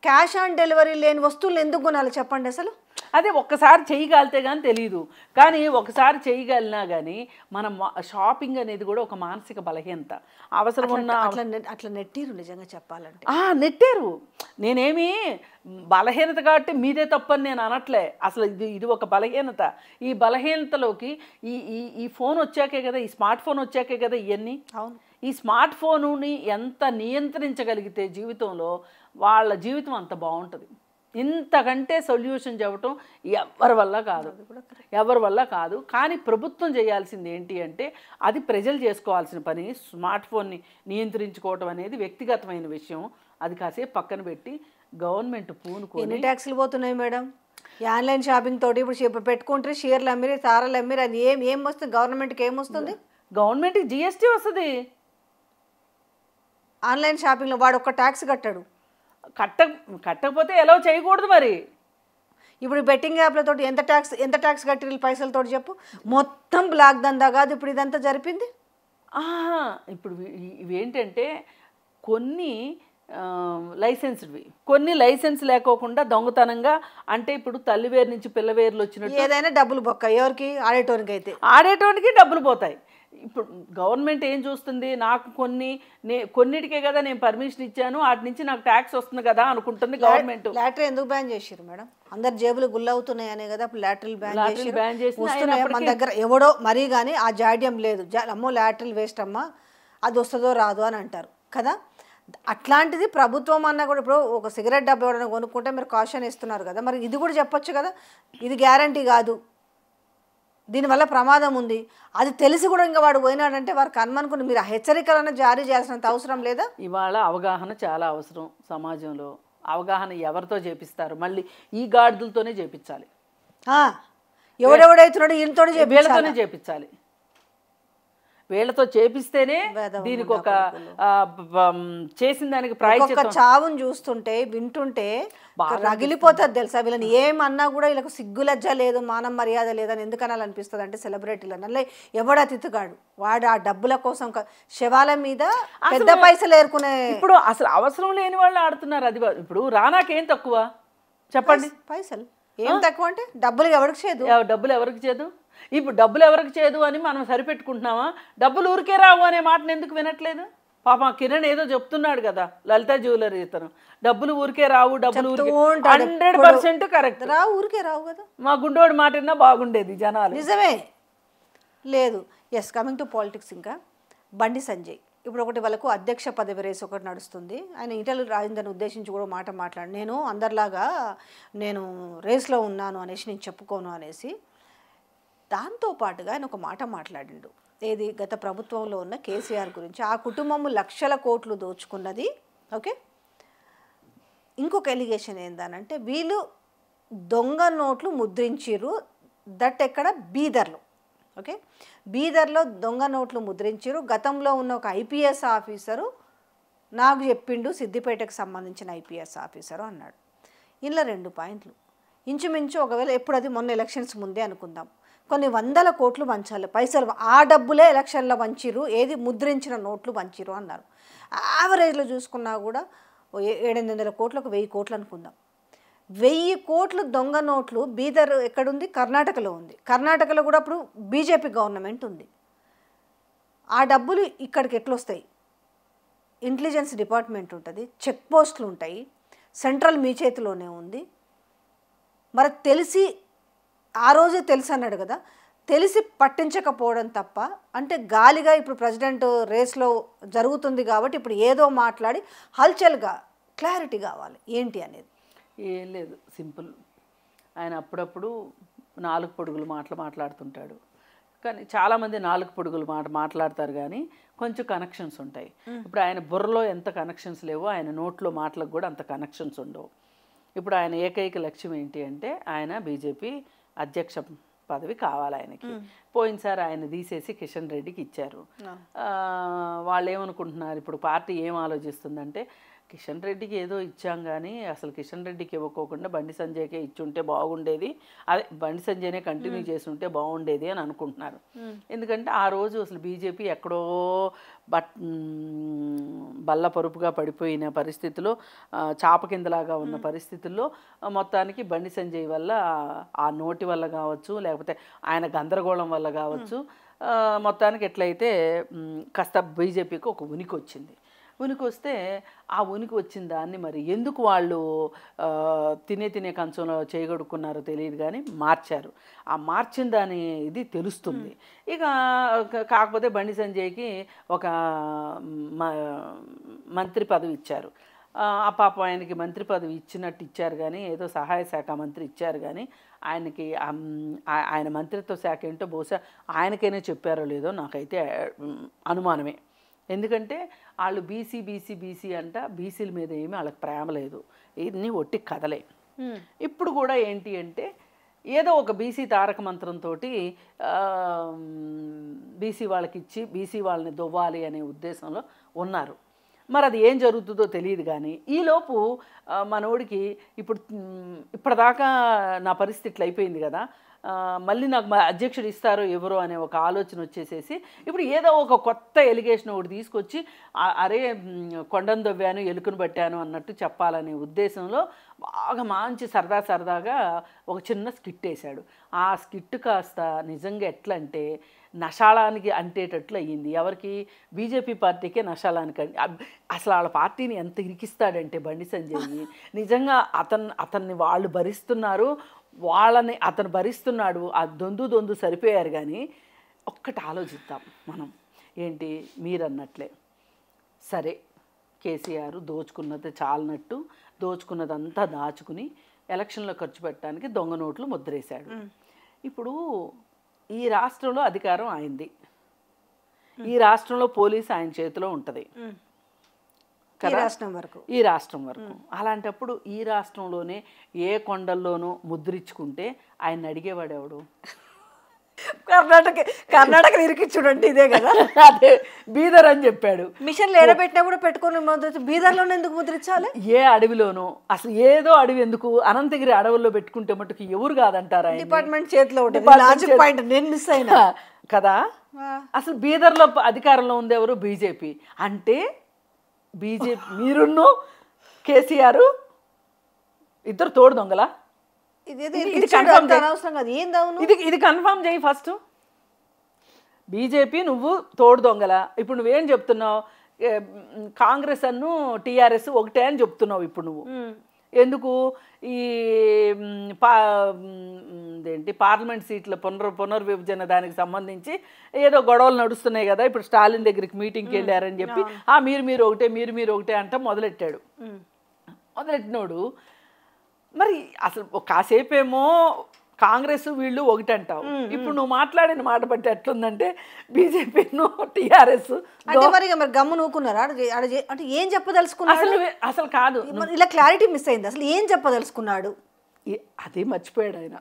క్యాష్ ఆన్ డెలివరీ లేని వస్తువులు ఎందుకు కొనాలి చెప్పండి? అసలు అదే ఒక్కసారి చేయగలితే కానీ తెలియదు. కానీ ఒకసారి చేయగలిగినా కానీ మనం షాపింగ్ అనేది కూడా ఒక మానసిక బలహీనత. అవసరం ఉన్న అట్లా నెట్టిరు నిజంగా చెప్పాలంటే. నెట్టారు. నేనేమి బలహీనత కాబట్టి మీదే తప్పని నేను అనట్లే. అసలు ఇది ఒక బలహీనత. ఈ బలహీనతలోకి ఈ ఫోన్ వచ్చాకే కదా, ఈ స్మార్ట్ ఫోన్ వచ్చాకే కదా ఇవన్నీ. అవును. ఈ స్మార్ట్ ఫోనుని ఎంత నియంత్రించగలిగితే జీవితంలో వాళ్ళ జీవితం అంత బాగుంటుంది. ఇంతకంటే సొల్యూషన్ చెప్పటం ఎవరి వల్ల కాదు. కానీ ప్రభుత్వం చేయాల్సింది ఏంటి అంటే అది ప్రజలు చేసుకోవాల్సిన పని. స్మార్ట్ ఫోన్ని నియంత్రించుకోవటం అనేది వ్యక్తిగతమైన విషయం. అది కాసేపు పక్కన పెట్టి గవర్నమెంట్ పూనుకొని. ఎన్ని ట్యాక్స్లు పోతున్నాయి మేడం ఈ ఆన్లైన్ షాపింగ్ తోటి? ఇప్పుడు పెట్టుకుంటే షేర్లు అమ్మిరి, తారాలు అమ్మిరి, అది ఏం వస్తుంది గవర్నమెంట్కి? ఏమొస్తుంది? గవర్నమెంట్కి జిఎస్టీ వస్తుంది. ఆన్లైన్ షాపింగ్లో వాడు ఒక్క ట్యాక్స్ కట్టాడు. కట్టకపోతే ఎలా చేయకూడదు మరి. ఇప్పుడు బెట్టింగ్ యాప్లతో ఎంత ట్యాక్స్ కట్టి పైసలతో చెప్పు. మొత్తం బ్లాక్ దందా కాదు ఇప్పుడు ఇదంతా జరిపింది. ఇప్పుడు ఇవేంటంటే కొన్ని లైసెన్స్డ్వి, కొన్ని లైసెన్స్ లేకోకుండా దొంగతనంగా. అంటే ఇప్పుడు తల్లివేరు నుంచి పిల్లవేర్లు వచ్చినట్టు ఏదైనా డబ్బులు బొక్క. ఎవరికి? ఆడేటోనికి డబ్బులు పోతాయి. ఇప్పుడు గవర్నమెంట్ ఏం చూస్తుంది, నాకు కొన్నిటికే కదా నేను పర్మిషన్ ఇచ్చాను, వాటి నుంచి నాకు ట్యాక్స్ వస్తుంది కదా అనుకుంటుంది గవర్నమెంట్. లాటరీ ఎందుకు బ్యాన్ చేసారు మేడం? అందరు జేబులు గుల్లవుతున్నాయనే కదా లాటరీలు బ్యాన్ చేసి మన దగ్గర ఎవడో మరీ కానీ ఆ జాడ్యం లేదు. అమ్మో లాటరీలు వేస్ట్ అమ్మా, అది వస్తుందో రాదో అని అంటారు కదా. అట్లాంటిది ప్రభుత్వం అన్నా కూడా ఇప్పుడు ఒక సిగరెట్ డబ్బా ఎవరైనా కొనుక్కుంటే మీరు కాషన్ ఇస్తున్నారు కదా, మరి ఇది కూడా చెప్పొచ్చు కదా, ఇది గ్యారంటీ కాదు, దీనివల్ల ప్రమాదం ఉంది. అది తెలిసి కూడా ఇంకా వాడు పోయినాడంటే వారికి అనుమానుకుని మీరు హెచ్చరికలను జారీ చేయాల్సినంత అవసరం లేదా? ఇవాళ అవగాహన చాలా అవసరం సమాజంలో. అవగాహన ఎవరితో చేపిస్తారు? మళ్ళీ ఈ గాడిదలతోనే చేపించాలి. ఎవడెవడైతున్నాడు వీళ్ళతోనే చేపించాలి. వీళ్ళతో చేపిస్తేనే దీనికి ఒక చేసిన దానికి ప్రాయశ్చిత్తం. చావును చూస్తుంటే వింటుంటే రగిలిపోతుంది తెలుసా. వీళ్ళని ఏమన్నా కూడా వీళ్ళకు సిగ్గు లజ్జ లేదు, మానం మర్యాద లేదని ఎందుకనాలి అనిపిస్తుంది అంటే సెలబ్రిటీలు అన్నలే ఎవడా తిత్తుగాడు వాడు ఆ డబ్బుల కోసం శవాల మీద పెద్ద పైసలు ఏరుకునే. ఇప్పుడు అసలు అవసరం లేని వాళ్ళు ఆడుతున్నారు. అది ఇప్పుడు రానాకేం తక్కువ చెప్పండి? పైసలు ఏం తక్కువ అంటే డబ్బులు ఎవరికి చేదు? డబ్బులు ఎవరికి చేదు? ఇప్పుడు డబ్బులు ఎవరికి చేదు అని మనం సరిపెట్టుకుంటున్నామా? డబ్బులు ఊరికే రావు అనే మాటను ఎందుకు వినట్లేదు? పాపం కిరణ్ ఏదో చెప్తున్నాడు కదా, లలిత జ్యువెలరీ ఇతను, డబ్బులు ఊరికే రావు, డబ్బులు 100% కరెక్ట్. రావు, ఊరికే రావు కదా. మా గుండోడి మాట విన్నా బాగుండేది జనాలు. నిజమే లేదు. Yes, coming to politics. ఇంకా బండి సంజయ్ ఇప్పుడు ఒకటి వాళ్ళకు అధ్యక్ష పదవి రేసు ఒకటి నడుస్తుంది. ఆయన ఈటెల రాజేందర్ని ఉద్దేశించి కూడా మాట్లాడు, నేను అందరిలాగా నేను రేస్లో ఉన్నాను అనేసి నేను చెప్పుకోను అనేసి. దాంతోపాటుగా ఆయన ఒక మాట మాట్లాడిండు, ఏది గత ప్రభుత్వంలో ఉన్న కేసీఆర్ గురించి. ఆ కుటుంబము లక్షల కోట్లు దోచుకున్నది. ఓకే, ఇంకొక ఎలిగేషన్ ఏందనంటే వీళ్ళు దొంగ నోట్లు ముద్రించిర్రు. దట్ ఎక్కడ బీదర్లో. ఓకే, బీదర్లో దొంగ నోట్లు ముద్రించారు. గతంలో ఉన్న ఒక ఐపీఎస్ ఆఫీసరు నాకు చెప్పిండు, సిద్దిపేటకు సంబంధించిన ఐపీఎస్ ఆఫీసరు అన్నాడు. ఇలా 2 పాయింట్లు ఇంచుమించు. ఒకవేళ ఎప్పుడు అది మొన్న ఎలక్షన్స్ ముందే అనుకుందాం, కొన్ని వందల కోట్లు పంచాలి, పైసలు ఆ డబ్బులే ఎలక్షన్లో పంచిరు, ఏది ముద్రించిన నోట్లు పంచిరు అన్నారు. యావరేజ్లో చూసుకున్నా కూడా 700 కోట్లకు 1000 కోట్లు అనుకుందాం. 1000 కోట్లు దొంగ నోట్లు బీదర్ ఎక్కడుంది? కర్ణాటకలో ఉంది. కర్ణాటకలో కూడా అప్పుడు బీజేపీ గవర్నమెంట్ ఉంది. ఆ డబ్బులు ఇక్కడికి ఎట్లొస్తాయి? ఇంటెలిజెన్స్ డిపార్ట్మెంట్ ఉంటుంది, చెక్ పోస్టులు ఉంటాయి, సెంట్రల్ మీ చేతిలోనే ఉంది. మరి తెలిసి ఆ రోజే తెలుసు అన్నాడు కదా, తెలిసి పట్టించకపోవడం తప్ప, అంటే గాలిగా ఇప్పుడు ప్రెసిడెంట్ రేస్లో జరుగుతుంది కాబట్టి ఇప్పుడు ఏదో మాట్లాడి హల్చల్గా క్లారిటీ కావాలి ఏంటి అనేది. ఏం లేదు, సింపుల్. ఆయన అప్పుడప్పుడు 4 పొడుగులు మాట్లాడుతుంటాడు. కానీ చాలామంది 4 పొడుగులు మాట్లాడతారు కానీ కొంచెం కనెక్షన్స్ ఉంటాయి. ఇప్పుడు ఆయన బుర్రలో ఎంత కనెక్షన్స్ లేవో ఆయన నోట్లో మాటలకు కూడా అంత కనెక్షన్స్ ఉండవు. ఇప్పుడు ఆయన ఏకైక లక్ష్యం ఏంటి అంటే ఆయన బీజేపీ అధ్యక్ష పదవి కావాలి ఆయనకి. పోయినసారి ఆయన తీసేసి కిషన్ రెడ్డికి ఇచ్చారు. వాళ్ళు ఏమనుకుంటున్నారు, ఇప్పుడు పార్టీ ఏం ఆలోచిస్తుందంటే కిషన్ రెడ్డికి ఏదో ఇచ్చాం కానీ అసలు కిషన్ రెడ్డికి ఇవ్వకోకుండా బండి సంజయ్కే ఇచ్చుంటే బాగుండేది, అదే బండి సంజయ్నే కంటిన్యూ చేసి ఉంటే బాగుండేది అని అనుకుంటున్నారు. ఎందుకంటే ఆ రోజు అసలు బీజేపీ ఎక్కడో బల్ల పరుపుగా పడిపోయిన పరిస్థితిలో, చాప కిందలాగా ఉన్న పరిస్థితుల్లో మొత్తానికి బండి సంజయ్ వల్ల, ఆ నోటి వల్ల కావచ్చు, లేకపోతే ఆయన గందరగోళం వల్ల కావచ్చు, మొత్తానికి ఎట్లయితే కాస్త బీజేపీకి ఒక ఉనికి వచ్చింది. ఉనికి వస్తే ఆ ఉనికి వచ్చిన దాన్ని మరి ఎందుకు వాళ్ళు తినే కంచంలో చేయగొడుకున్నారో తెలియదు కానీ మార్చారు. ఆ మార్చిన దాని ఇది తెలుస్తుంది. ఇక కాకపోతే బండి సంజయ్కి ఒక మంత్రి పదవి ఇచ్చారు. ఆ పాపం ఆయనకి మంత్రి పదవి ఇచ్చినట్టు ఇచ్చారు కానీ, ఏదో సహాయ శాఖ మంత్రి ఇచ్చారు కానీ ఆయనకి ఆయన మంత్రిత్వ శాఖ ఏంటో బహుశా ఆయనకైనా చెప్పారో లేదో నాకైతే అనుమానమే. ఎందుకంటే వాళ్ళు బీసీ అంట, బీసీల మీద ఏమీ వాళ్ళకి ప్రేమ లేదు, ఇన్ని ఒట్టి కథలే. ఇప్పుడు కూడా ఏంటి అంటే ఏదో ఒక బీసీ తారక మంత్రంతో బీసీ వాళ్ళకి ఇచ్చి బీసీ వాళ్ళని దొవ్వాలి అనే ఉద్దేశంలో ఉన్నారు. మరి అది ఏం జరుగుతుందో తెలియదు కానీ ఈలోపు మనోడికి ఇప్పటిదాకా నా పరిస్థితి ఇట్లా అయిపోయింది కదా, మళ్ళీ నాకు అధ్యక్షుడు ఇస్తారో ఎవరో అనే ఒక ఆలోచన వచ్చేసేసి ఇప్పుడు ఏదో ఒక కొత్త ఎలిగేషన్ ఒకటి తీసుకొచ్చి అరే కొండను దవ్వాను ఎలుకను పట్టాను అన్నట్టు చెప్పాలనే ఉద్దేశంలో బాగా మంచి సరదాగా ఒక చిన్న స్కిట్ వేశాడు. ఆ స్కిట్ కాస్త నిజంగా ఎట్లా అంటే నషాళానికి అంటేటట్లు అయ్యింది. ఎవరికి? బీజేపీ పార్టీకే నషాళానికి. అసలు వాళ్ళ పార్టీని ఎంత ఇరికిస్తాడంటే బండి సంజయ్, నిజంగా అతన్ని వాళ్ళు భరిస్తున్నారు, వాళ్ళని అతను భరిస్తున్నాడు. ఆ దొందు సరిపోయారు. కానీ ఒక్కటి ఆలోచిద్దాం మనం, ఏంటి మీరన్నట్లే సరే కేసీఆర్ దోచుకున్నది చాలనట్టు దోచుకున్నదంతా దాచుకుని ఎలక్షన్లో ఖర్చు పెట్టడానికి దొంగ నోట్లు ముద్రేశాడు. ఇప్పుడు ఈ రాష్ట్రంలో అధికారం ఆయనది, ఈ రాష్ట్రంలో పోలీసు ఆయన చేతిలో ఉంటుంది ఈ రాష్ట్రం వరకు. అలాంటప్పుడు ఈ రాష్ట్రంలోనే ఏ కొండల్లోనూ ముద్రించుకుంటే ఆయన అడిగేవాడు ఎవడు? కర్ణాటక ఇరికిచ్చుడంటే ఇదే కదా. అదే బీదర్ అని చెప్పాడు. మిషన్లు ఎడబెట్టినా కూడా పెట్టుకొని బీదర్లోనే ఎందుకు ముద్రించాలి? ఏ అడవిలోనూ, అసలు ఏదో అడవి ఎందుకు, అనంతగిరి అడవుల్లో పెట్టుకుంటే మటుకు ఎవరు కాదంటారా? డిపార్ట్మెంట్ చేతిలో ఉంటుంది. నేను మిస్ అయినా కదా. అసలు బీదర్లో అధికారంలో ఉంది ఎవరు? బీజేపీ. అంటే బీజేపీ మీరున్ను కేసీఆర్ ఇద్దరు తోడు దొంగలా? ఇది కన్ఫర్మ్ చేయి ఫస్ట్. బీజేపీ నువ్వు తోడు దొంగల. ఇప్పుడు నువ్వేం చెప్తున్నావు? కాంగ్రెస్ అన్ను టీఆర్ఎస్ ఒకటే అని చెప్తున్నావు. ఇప్పుడు నువ్వు ఎందుకు ఈ ఏంటి పార్లమెంట్ సీట్ల పునర్విభజన దానికి సంబంధించి ఏదో గొడవలు నడుస్తున్నాయి కదా, ఇప్పుడు స్టాలిన్ దగ్గరికి మీటింగ్కి వెళ్ళారని చెప్పి మీరు ఒకటే అంట మొదలెట్టాడు. మొదలెట్టినోడు మరి అసలు కాసేపేమో కాంగ్రెస్ వీళ్ళు ఒకటి అంటావు, ఇప్పుడు నువ్వు మాట్లాడిన మాట బట్టి ఎట్లుందంటే బీజేపీను టీఆర్ఎస్ గమ్ము నూకున్నారా అంటే ఏం చెప్పదలుచుకున్నాడు? అసలు కాదు, ఇలా క్లారిటీ మిస్ అయింది. అసలు ఏం చెప్పదలుచుకున్నాడు అదే మర్చిపోయాడు ఆయన.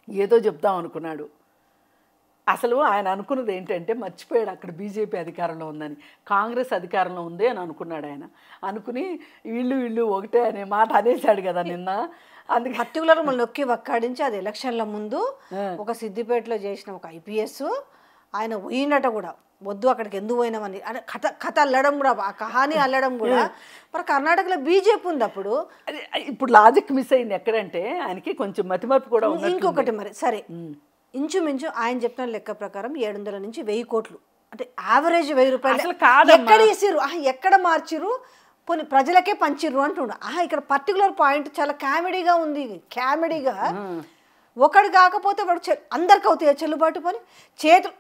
ఏదో చెప్దాం అనుకున్నాడు. అసలు ఆయన అనుకున్నది ఏంటంటే మర్చిపోయాడు అక్కడ బీజేపీ అధికారంలో ఉందని, కాంగ్రెస్ అధికారంలో ఉంది అని అనుకున్నాడు ఆయన. అనుకుని వీళ్ళు ఒకటే అనే మాట అనేసాడు కదా నిన్న. అందుకే పర్టికులర్ మళ్ళీ నొక్కి వక్కాడించి అది ఎలక్షన్ల ముందు ఒక సిద్దిపేటలో చేసిన ఒక ఐపీఎస్ ఆయన పోయినట కూడా, వద్దు అక్కడికి ఎందుకు పోయినామని అంటే కథ అల్లడం కూడా, ఆ కహాని అల్లడం కూడా. మరి కర్ణాటకలో బీజేపీ ఉంది అప్పుడు. ఇప్పుడు లాజిక్ మిస్ అయింది ఎక్కడంటే ఆయనకి కొంచెం మతిమరుపు కూడా ఉంది. ఇంకొకటి మరి సరే, ఇంచుమించు ఆయన చెప్పిన లెక్క ప్రకారం 700 నుంచి 1000 కోట్లు అంటే యావరేజ్ 1000 రూపాయలు ఎక్కడ వేసిర్రు, ఎక్కడ మార్చిర్రు, కొన్ని ప్రజలకే పంచిర్రు అంటుండ. ఇక్కడ పర్టికులర్ పాయింట్ చాలా కామెడీగా ఉంది. కామెడీగా ఒకటి కాకపోతే వాడు అందరికి అవుతాయి చెల్లుబాటు పని చేతులు.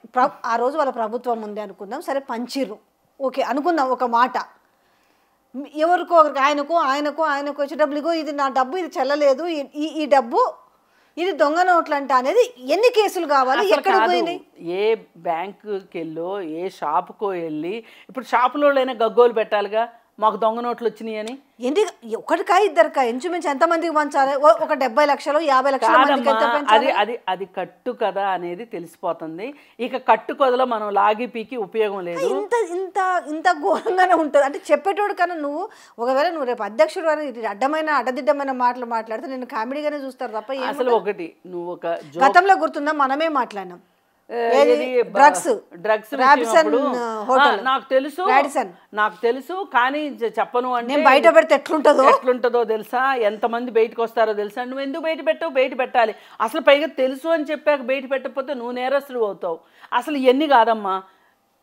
ఆ రోజు వాళ్ళ ప్రభుత్వం ఉంది అనుకుందాం, సరే పంచిర్రు ఓకే అనుకుందాం ఒక మాట. ఎవరికో ఆయనకో వచ్చేటప్పుడు ఇది నా డబ్బు, ఇది చెల్లలేదు, ఈ డబ్బు ఇది దొంగ నోట్లు అంట అనేది ఎన్ని కేసులు కావాలి, ఎక్కడ పోయినాయి? ఏ బ్యాంకుకి వెళ్ళో ఏ షాపుకో వెళ్ళి ఇప్పుడు షాపులోనైనా గగ్గోలు పెట్టాలిగా మాకు దొంగ నోట్లు వచ్చినాయి అని. ఏంటి ఒకటికా ఇద్దరికా ఇంచుమించి ఎంతమందికి పంచాలి? ఒక 70 లక్షలు 50 లక్షలు. అది కట్టు కదా అనేది తెలిసిపోతుంది. ఇక కట్టు కథలో మనం లాగి పీకి ఉపయోగం లేదు. ఇంత ఘోరంగానే ఉంటుంది అంటే చెప్పేటోడు కన్నా నువ్వు ఒకవేళ నువ్వు రేపు అధ్యక్షుడు అని అడ్డదిడ్డమైన మాటలు మాట్లాడితే నేను కామెడీగానే చూస్తారు తప్ప. అసలు ఒకటి నువ్వు ఒక గతంలో గుర్తుందా మనమే మాట్లాడినాం డ్రగ్స్ నాకు తెలుసు కానీ చెప్పను అంటే బయట పెడితే ఎట్లుంటదో తెలుసా, ఎంతమంది బయటకు వస్తారో తెలుసా. నువ్వు ఎందుకు బయట పెట్టావు? బయట పెట్టాలి. అసలు పైగా తెలుసు అని చెప్పాక బయట పెట్టకపోతే నువ్వు నేరస్తుడు అవుతావు. అసలు ఇవన్నీ కాదమ్మా.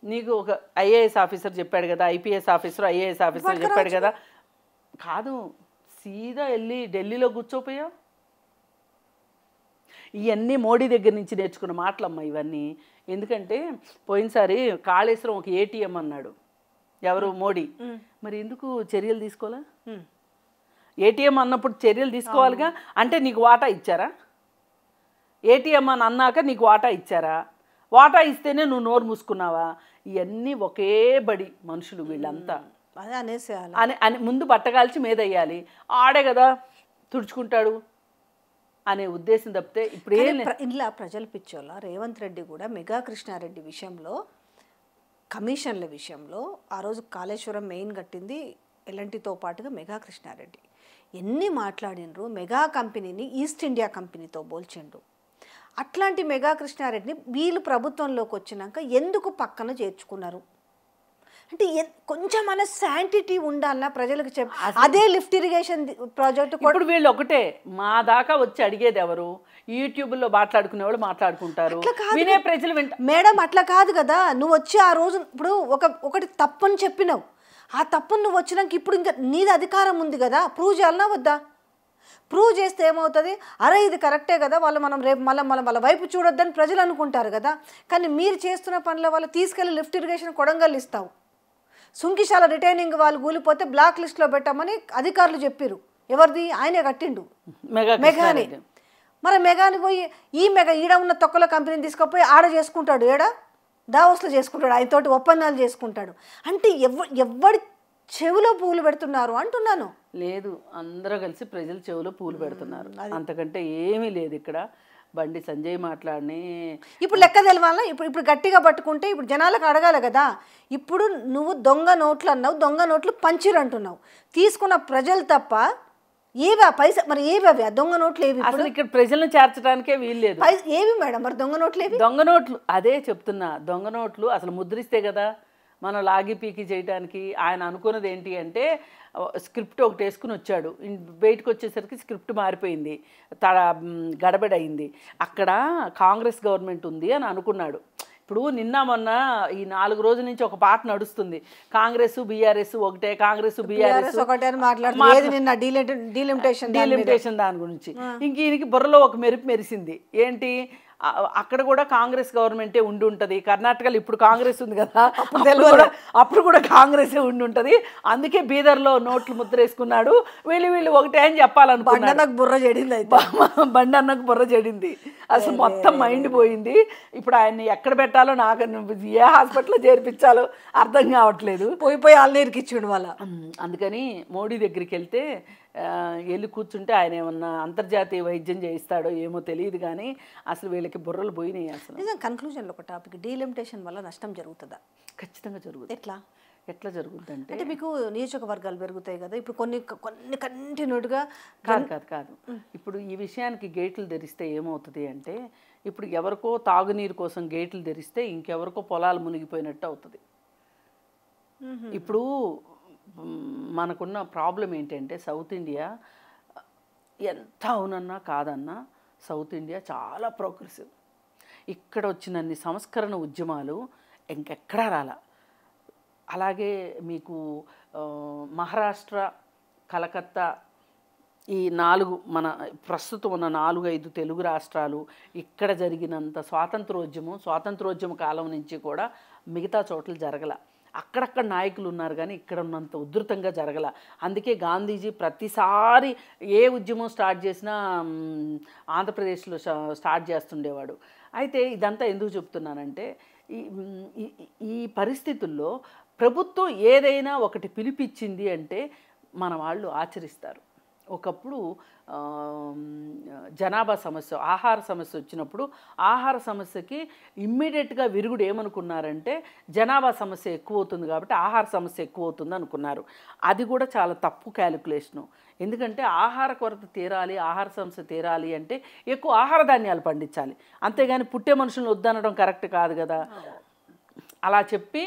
నీకు ఒక ఐఏఎస్ ఆఫీసర్ చెప్పాడు కదా, ఐపీఎస్ ఆఫీసర్ ఐఏఎస్ ఆఫీసర్ చెప్పాడు కదా, కాదు సీదా వెళ్ళి ఢిల్లీలో కూర్చోపోయావు. ఇవన్నీ మోడీ దగ్గర నుంచి నేర్చుకున్న మాటలమ్మా ఇవన్నీ. ఎందుకంటే పోయినసారి కాళేశ్వరం ఒక ఏటీఎం అన్నాడు ఎవరు, మోడీ. మరి ఎందుకు చర్యలు తీసుకోవాలా? ఏటీఎం అన్నప్పుడు చర్యలు తీసుకోవాలిగా. అంటే నీకు వాటా ఇచ్చారా? ఏటీఎం అని అన్నాక నీకు వాటా ఇచ్చారా? వాటా ఇస్తేనే నువ్వు నోరు మూసుకున్నావా? ఇవన్నీ ఒకే బడి మనుషులు వీళ్ళంతా అని ముందు బట్టగాల్చి మీద వేయాలి. ఆడే కదా తుడుచుకుంటాడు అనే ఉద్దేశం తప్పితే ఇప్పుడు ఇలా ప్రజలు పిచ్చోళ్ళ. రేవంత్ రెడ్డి కూడా మెగా కృష్ణారెడ్డి విషయంలో కమిషన్ల విషయంలో ఆ రోజు కాళేశ్వరం మెయిన్ కట్టింది ఎల్ఎన్టీతో పాటుగా మెగా కృష్ణారెడ్డి. ఎన్ని మాట్లాడినరు, మెగా కంపెనీని ఈస్ట్ ఇండియా కంపెనీతో పోల్చిండు. అట్లాంటి మెగా కృష్ణారెడ్డిని వీళ్ళు ప్రభుత్వంలోకి వచ్చినాక ఎందుకు పక్కన చేర్చుకున్నారు అంటే కొంచెం మన శాంటిటీ ఉండాలన్నా ప్రజలకు అదే లిఫ్ట్ ఇరిగేషన్ ప్రాజెక్ట్. ఇప్పుడు వీళ్ళు ఒకటే మా దాకా వచ్చి అడిగేది ఎవరు? యూట్యూబ్లో మాట్లాడుకునే వాళ్ళు మాట్లాడుకుంటారు, వినే ప్రజలు మేడం అట్లా కాదు కదా. నువ్వు వచ్చి ఆ రోజు ఇప్పుడు ఒకటి తప్పని చెప్పినావు, ఆ తప్పును నువ్వు వచ్చినాక ఇప్పుడు ఇంకా నీది అధికారం ఉంది కదా, ప్రూవ్ చేయాలన్నా వద్దా? ప్రూవ్ చేస్తే ఏమవుతుంది? అరే ఇది కరెక్టే కదా, మనం రేపు వాళ్ళ వైపు చూడొద్దని ప్రజలు అనుకుంటారు కదా. కానీ మీరు చేస్తున్న పనుల వల్ల తీసుకెళ్ళి లిఫ్ట్ ఇరిగేషన్ కొడంగల్ ఇస్తావు. సుంకిశాల రిటైనింగ్ వాళ్ళు కూలిపోతే బ్లాక్ లిస్ట్లో పెట్టామని అధికారులు చెప్పారు. ఎవరిది? ఆయనే కట్టిండు మెగాని. మరి మెగాని పోయి ఈడ ఉన్న తొక్కల కంపెనీని తీసుకుపోయి ఆడ చేసుకుంటాడు, దావోస్లో చేసుకుంటాడు, ఆయనతోటి ఒప్పందాలు చేసుకుంటాడు. అంటే ఎవరి చెవులో పూలు పెడుతున్నారు అంటున్నాను. లేదు, అందరూ కలిసి ప్రజలు చెవులో పూలు పెడుతున్నారు, అంతకంటే ఏమీ లేదు ఇక్కడ. బండి సంజయ్ మాట్లాడిని ఇప్పుడు లెక్క తెలవాలా? ఇప్పుడు గట్టిగా పట్టుకుంటే ఇప్పుడు జనాలకు అడగాలి కదా. ఇప్పుడు నువ్వు దొంగ నోట్లు అన్నావు, దొంగ నోట్లు పంచిరు అంటున్నావు. తీసుకున్న ప్రజలు తప్ప ఏవి ఆ పైసా? మరి ఏవి అవి ఆ దొంగ నోట్లు? ఏవి అసలు ఇక్కడ ప్రజలను చేర్చడానికే వీల్లేదు. ఏవి మేడం మరి దొంగ నోట్లు? ఏవి దొంగ నోట్లు? అదే చెప్తున్నా, దొంగ నోట్లు అసలు ముద్రిస్తే కదా మనం లాగి పీకి చేయడానికి. ఆయన అనుకున్నది ఏంటి అంటే స్క్రిప్ట్ ఒకటి వేసుకుని వచ్చాడు, బయటకు వచ్చేసరికి స్క్రిప్ట్ మారిపోయింది, గడబడయింది. అక్కడ కాంగ్రెస్ గవర్నమెంట్ ఉంది అని అనుకున్నాడు. ఇప్పుడు నిన్న మొన్న ఈ 4 రోజుల నుంచి ఒక పాట నడుస్తుంది, కాంగ్రెస్ బీఆర్ఎస్ ఒకటే, కాంగ్రెస్ బీఆర్ఎస్ ఒకటే అని మాట్లాడుతుంది. నిన్న డీలిమిటేషన్ దాని గురించి. ఇంక ఈయనకి బుర్రలో ఒక మెరుపు మెరిసింది ఏంటి, అక్కడ కూడా కాంగ్రెస్ గవర్నమెంటే ఉండి ఉంటుంది, కర్ణాటకలో ఇప్పుడు కాంగ్రెస్ ఉంది కదా, అప్పుడు కూడా కాంగ్రెసే ఉండి ఉంటుంది, అందుకే బీదర్లో నోట్లు ముద్రేసుకున్నాడు, వీళ్ళు ఒకటే అని చెప్పాలనుకున్నాడు. బుర్ర చెడింది, బండన్నకు బుర్ర చెడింది, అసలు మొత్తం మైండ్ పోయింది. ఇప్పుడు ఆయన్ని ఎక్కడ పెట్టాలో నాకు ఏ హాస్పిటల్లో చేర్పించాలో అర్థం కావట్లేదు. పోయి ఆల్నీరుకి ఇచ్చిండు వాళ్ళ. అందుకని మోడీ దగ్గరికి వెళ్తే వెళ్ళి కూర్చుంటే ఆయన ఏమన్నా అంతర్జాతీయ వైద్యం చేయిస్తాడో ఏమో తెలియదు, కానీ అసలు వీళ్ళకి బుర్రలు పోయినాయి. అసలు కన్క్లూజన్లో ఒక టాపిక్, డీలిమిటేషన్ వల్ల నష్టం జరుగుతుందా? ఖచ్చితంగా జరుగుతుంది. ఎట్లా జరుగుతుంది అంటే మీకు నియోజకవర్గాలు పెరుగుతాయి కదా, ఇప్పుడు కొన్ని కంటిన్యూడ్గా కాదు. ఇప్పుడు ఈ విషయానికి గేట్లు తెరిస్తే ఏమవుతుంది అంటే, ఇప్పుడు ఎవరికో తాగునీరు కోసం గేట్లు తెరిస్తే ఇంకెవరికో పొలాలు మునిగిపోయినట్టు అవుతుంది. ఇప్పుడు మనకున్న ప్రాబ్లం ఏంటంటే, సౌత్ ఇండియా ఎంత అవునన్నా కాదన్నా సౌత్ ఇండియా చాలా ప్రోగ్రెసివ్. ఇక్కడ వచ్చినన్ని సంస్కరణ ఉద్యమాలు ఇంకెక్కడా రాలా. అలాగే మీకు మహారాష్ట్ర, కలకత్తా, ఈ 4 మన ప్రస్తుతం ఉన్న 4-5 తెలుగు రాష్ట్రాలు ఇక్కడ జరిగినంత స్వాతంత్రోద్యమ కాలం నుంచి కూడా మిగతా చోట్ల జరగల. అక్కడక్కడ నాయకులు ఉన్నారు కానీ ఇక్కడ ఉన్నంత ఉధృతంగా జరగల. అందుకే గాంధీజీ ప్రతిసారి ఏ ఉద్యమం స్టార్ట్ చేసినా ఆంధ్రప్రదేశ్లో స్టార్ట్ చేస్తుండేవాడు. అయితే ఇదంతా ఎందుకు చెప్తున్నానంటే, ఈ పరిస్థితుల్లో ప్రభుత్వం ఏదైనా ఒకటి పిలిపించింది అంటే మన వాళ్ళు ఆచరిస్తారు. ఒకప్పుడు జనాభా సమస్య, ఆహార సమస్య వచ్చినప్పుడు ఆహార సమస్యకి ఇమ్మీడియట్గా విరుగుడు ఏమనుకున్నారంటే, జనాభా సమస్య ఎక్కువ అవుతుంది కాబట్టి ఆహార సమస్య ఎక్కువ అవుతుంది అనుకున్నారు. అది కూడా చాలా తప్పు క్యాలిక్యులేషను. ఎందుకంటే ఆహార కొరత తీరాలి, ఆహార సమస్య తీరాలి అంటే ఎక్కువ ఆహార ధాన్యాలు పండించాలి, అంతేగాని పుట్టే మనుషులను వద్దనడం కరెక్ట్ కాదు కదా. అలా చెప్పి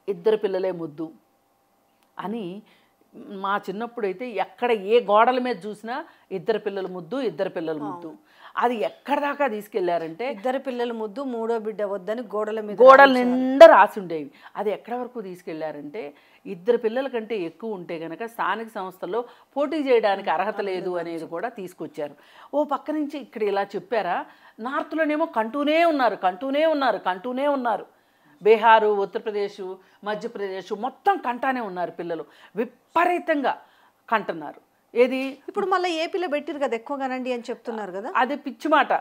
2 పిల్లలే ముద్దు అని, మా చిన్నప్పుడైతే ఎక్కడ ఏ గోడల మీద చూసినా 2 పిల్లల ముద్దు, అది ఎక్కడ దాకా తీసుకెళ్లారంటే 2 పిల్లల ముద్దు 3వ బిడ్డ వద్దని గోడల నిండా రాసి ఉండేవి. అది ఎక్కడ వరకు తీసుకెళ్లారంటే, 2 పిల్లల కంటే ఎక్కువ ఉంటే కనుక స్థానిక సంస్థల్లో పోటీ చేయడానికి అర్హత లేదు అనేది కూడా తీసుకొచ్చారు. ఓ పక్క నుంచి ఇక్కడ ఇలా చెప్పారా, నార్త్లోనేమో కంటూనే ఉన్నారు. బీహారు, ఉత్తరప్రదేశ్, మధ్యప్రదేశ్ మొత్తం కంటానే ఉన్నారు, పిల్లలు విపరీతంగా కంటున్నారు. ఏది ఇప్పుడు మళ్ళీ ఏపీలో పెట్టిరు కదా ఎక్కువగానండి అని చెప్తున్నారు కదా, అది పిచ్చి మాట.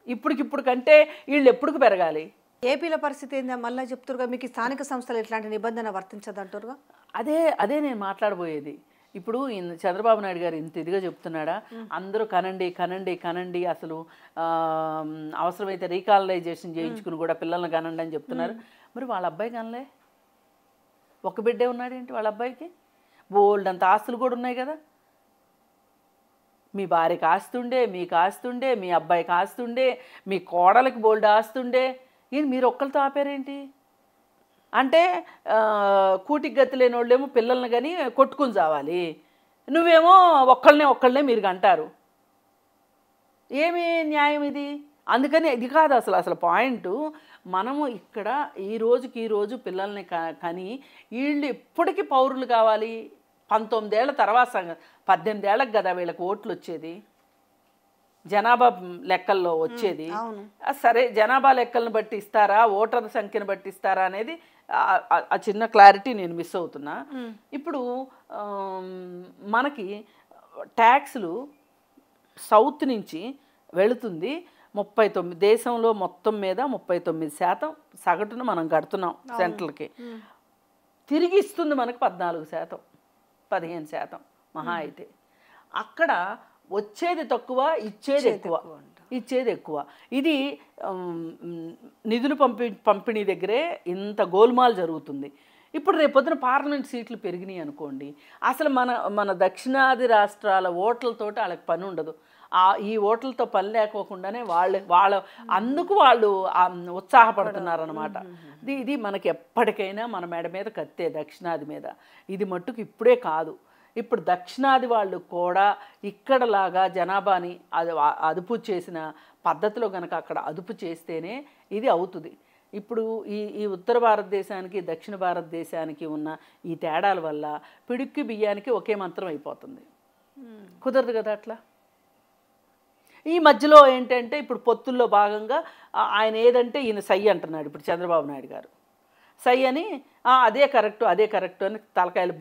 ఇప్పుడు కంటే వీళ్ళు ఎప్పుడు పెరగాలి? ఏపీలో పరిస్థితి ఏందా మళ్ళీ చెప్తురుగా, మీకు స్థానిక సంస్థలు ఇట్లాంటి నిబంధన వర్తించదు అంటారుగా. అదే నేను మాట్లాడబోయేది. ఇప్పుడు చంద్రబాబు నాయుడు గారు ఇంత ఇదిగా చెప్తున్నాడా, అందరూ కనండి, అసలు అవసరమైతే రీకాలనైజేషన్ చేయించుకుని కూడా పిల్లల్ని కనండి అని చెప్తున్నారు. మరి వాళ్ళ అబ్బాయి కనలే, ఒక బిడ్డే ఉన్నాడేంటి వాళ్ళ అబ్బాయికి? బోల్డ్ అంత ఆస్తులు కూడా ఉన్నాయి కదా. మీ భార్యకి ఆస్తుండే, మీకు ఆస్తుండే, మీ అబ్బాయికి ఆస్తుండే, మీ కోడలకి బోల్డ్ ఆస్తుండే, ఇది మీరు ఒక్కరితో ఆపారేంటి? అంటే కూటికి గతి లేని వాళ్ళేమో పిల్లల్ని కానీ కొట్టుకుని చావాలి, నువ్వేమో ఒక్కళ్ళనే మీరు అంటారు. ఏమి న్యాయం ఇది? అందుకని ఇది కాదు అసలు పాయింట్. మనము ఇక్కడ ఈ రోజు పిల్లల్ని కానీ వీళ్ళు ఎప్పటికీ పౌరులు కావాలి. 19 ఏళ్ల తర్వాత 18 ఏళ్ళకి కదా వీళ్ళకి ఓట్లు వచ్చేది, జనాభా లెక్కల్లో వచ్చేది. సరే, జనాభా లెక్కలను బట్టి ఇస్తారా, ఓటర్ల సంఖ్యను బట్టి ఇస్తారా అనేది ఆ చిన్న క్లారిటీ నేను మిస్ అవుతున్నా. ఇప్పుడు మనకి ట్యాక్స్లు సౌత్ నుంచి వెళుతుంది 39, దేశంలో మొత్తం మీద 39% సగటున మనం కడుతున్నాం సెంట్రల్కి. తిరిగి ఇస్తుంది మనకు 14%, 15% మహా అయితే. అక్కడ వచ్చేది తక్కువ, ఇచ్చేది ఎక్కువ. ఇది నిధులు పంపిణీ దగ్గరే ఇంత గోల్మాల్ జరుగుతుంది. ఇప్పుడు రేపొద్దున పార్లమెంట్ సీట్లు పెరిగినాయి అనుకోండి, అసలు మన దక్షిణాది రాష్ట్రాల ఓట్లతోటి వాళ్ళకి పని ఉండదు. ఈ ఓట్లతో పని లేకోకుండానే అందుకు వాళ్ళు ఉత్సాహపడుతున్నారన్నమాట. ఇది మనకి ఎప్పటికైనా మన మెడ మీద కత్తే, దక్షిణాది మీద. ఇది మట్టుకు ఇప్పుడే కాదు, ఇప్పుడు దక్షిణాది వాళ్ళు కూడా ఇక్కడలాగా జనాభాని అదుపు చేసిన పద్ధతిలో కనుక అక్కడ అదుపు చేస్తేనే ఇది అవుతుంది. ఇప్పుడు ఈ ఉత్తర భారతదేశానికి దక్షిణ భారతదేశానికి ఉన్న ఈ తేడాల వల్ల పిడుక్కి బియ్యానికి ఒకే మంత్రం అయిపోతుంది. కుదరదు కదా అట్లా. ఈ మధ్యలో ఏంటంటే ఇప్పుడు పొత్తుల్లో భాగంగా ఆయన ఏదంటే ఈయన సై అంటున్నాడు. ఇప్పుడు చంద్రబాబు నాయుడు గారు సై అని అదే కరెక్టు అని తలకాయలు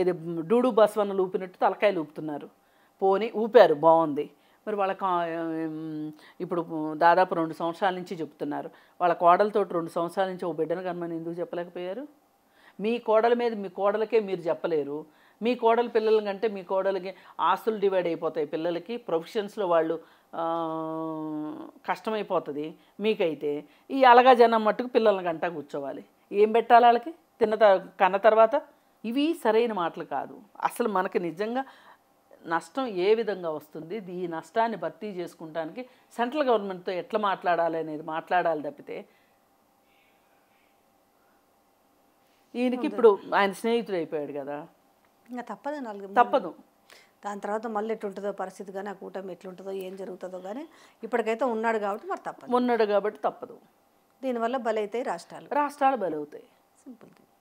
ఏది డూడు బస్వన్నలు ఊపినట్టు తలకాయలు ఊపుతున్నారు. పోని ఊపారు, బాగుంది. మరి వాళ్ళ ఇప్పుడు దాదాపు 2 సంవత్సరాల నుంచి చెప్తున్నారు. వాళ్ళ కోడలతో 2 సంవత్సరాల నుంచి ఓ బిడ్డను కనమని ఎందుకు చెప్పలేకపోయారు? మీ కోడల మీద మీ కోడలకే మీరు చెప్పలేరు. మీ కోడల పిల్లల కంటే మీ కోడలకి ఆస్తులు డివైడ్ అయిపోతాయి. పిల్లలకి ప్రొఫెషన్స్లో వాళ్ళు కష్టమైపోతుంది. మీకైతే ఈ అలగా జనం మట్టుకు పిల్లల గంట కూర్చోవాలి. ఏం పెట్టాలి వాళ్ళకి కన్న తర్వాత? ఇవి సరైన మాటలు కాదు. అసలు మనకి నిజంగా నష్టం ఏ విధంగా వస్తుంది, ఈ నష్టాన్ని భర్తీ చేసుకుంటానికి సెంట్రల్ గవర్నమెంట్తో ఎట్లా మాట్లాడాలి అనేది మాట్లాడాలి తప్పితే ఈయనకి ఇప్పుడు ఆయన స్నేహితుడు అయిపోయాడు కదా, ఇంకా తప్పదు. దాని తర్వాత మళ్ళీ ఎట్లుంటుందో పరిస్థితి కానీ, ఆ కూటమి ఎట్లుంటుందో ఏం జరుగుతుందో కానీ ఇప్పటికైతే ఉన్నాడు కాబట్టి మరి తప్పదు. దీనివల్ల బలవుతాయి రాష్ట్రాలు బలవుతాయి.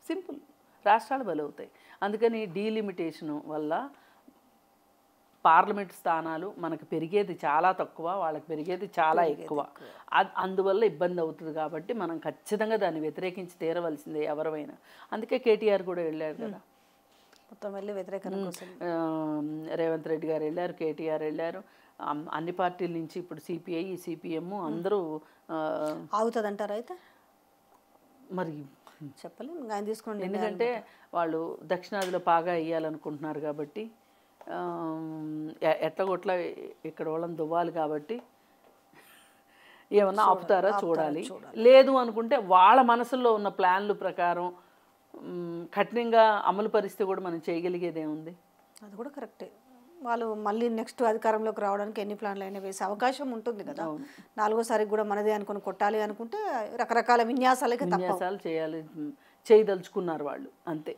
సింపుల్ రాష్ట్రాలు బలవుతాయి. అందుకని డీలిమిటేషను వల్ల పార్లమెంట్ స్థానాలు మనకు పెరిగేది చాలా తక్కువ, వాళ్ళకి పెరిగేది చాలా ఎక్కువ. అందువల్ల ఇబ్బంది అవుతుంది. కాబట్టి మనం ఖచ్చితంగా దాన్ని వ్యతిరేకించి తీరవలసిందే ఎవరైనా. అందుకే కేటీఆర్ కూడా వెళ్ళారు కదా, మొత్తం వెళ్ళి వ్యతిరేకత కోసం. రేవంత్ రెడ్డి గారు వెళ్ళారు, కేటీఆర్ వెళ్ళారు, అన్ని పార్టీల నుంచి. ఇప్పుడు సిపిఐ సిపిఎం అందరూ ఆగుతుందంటారు. అయితే మరి చెప్పలేము ఆయన తీసుకోండి, ఎందుకంటే వాళ్ళు దక్షిణాదిలో బాగా వేయాలనుకుంటున్నారు కాబట్టి, ఎట్లగొట్ల ఇక్కడ వాళ్ళని దువ్వాలి కాబట్టి ఏమన్నా ఆపుతారా చూడాలి. లేదు అనుకుంటే వాళ్ళ మనసులో ఉన్న ప్లాన్లు ప్రకారం కఠినంగా అమలు పరిస్థితి కూడా మనం చేయగలిగేదే ఉంది. అది కూడా కరెక్టే. వాళ్ళు మళ్ళీ నెక్స్ట్ అధికారంలోకి రావడానికి ఎన్ని ప్లాన్లు అయినా వేసే అవకాశం ఉంటుంది కదా. 4వసారికి కూడా మనదే అనుకుని కొట్టాలి అనుకుంటే రకరకాల విన్యాసాలు చేయాలి, చేయదలుచుకున్నారు వాళ్ళు, అంతే.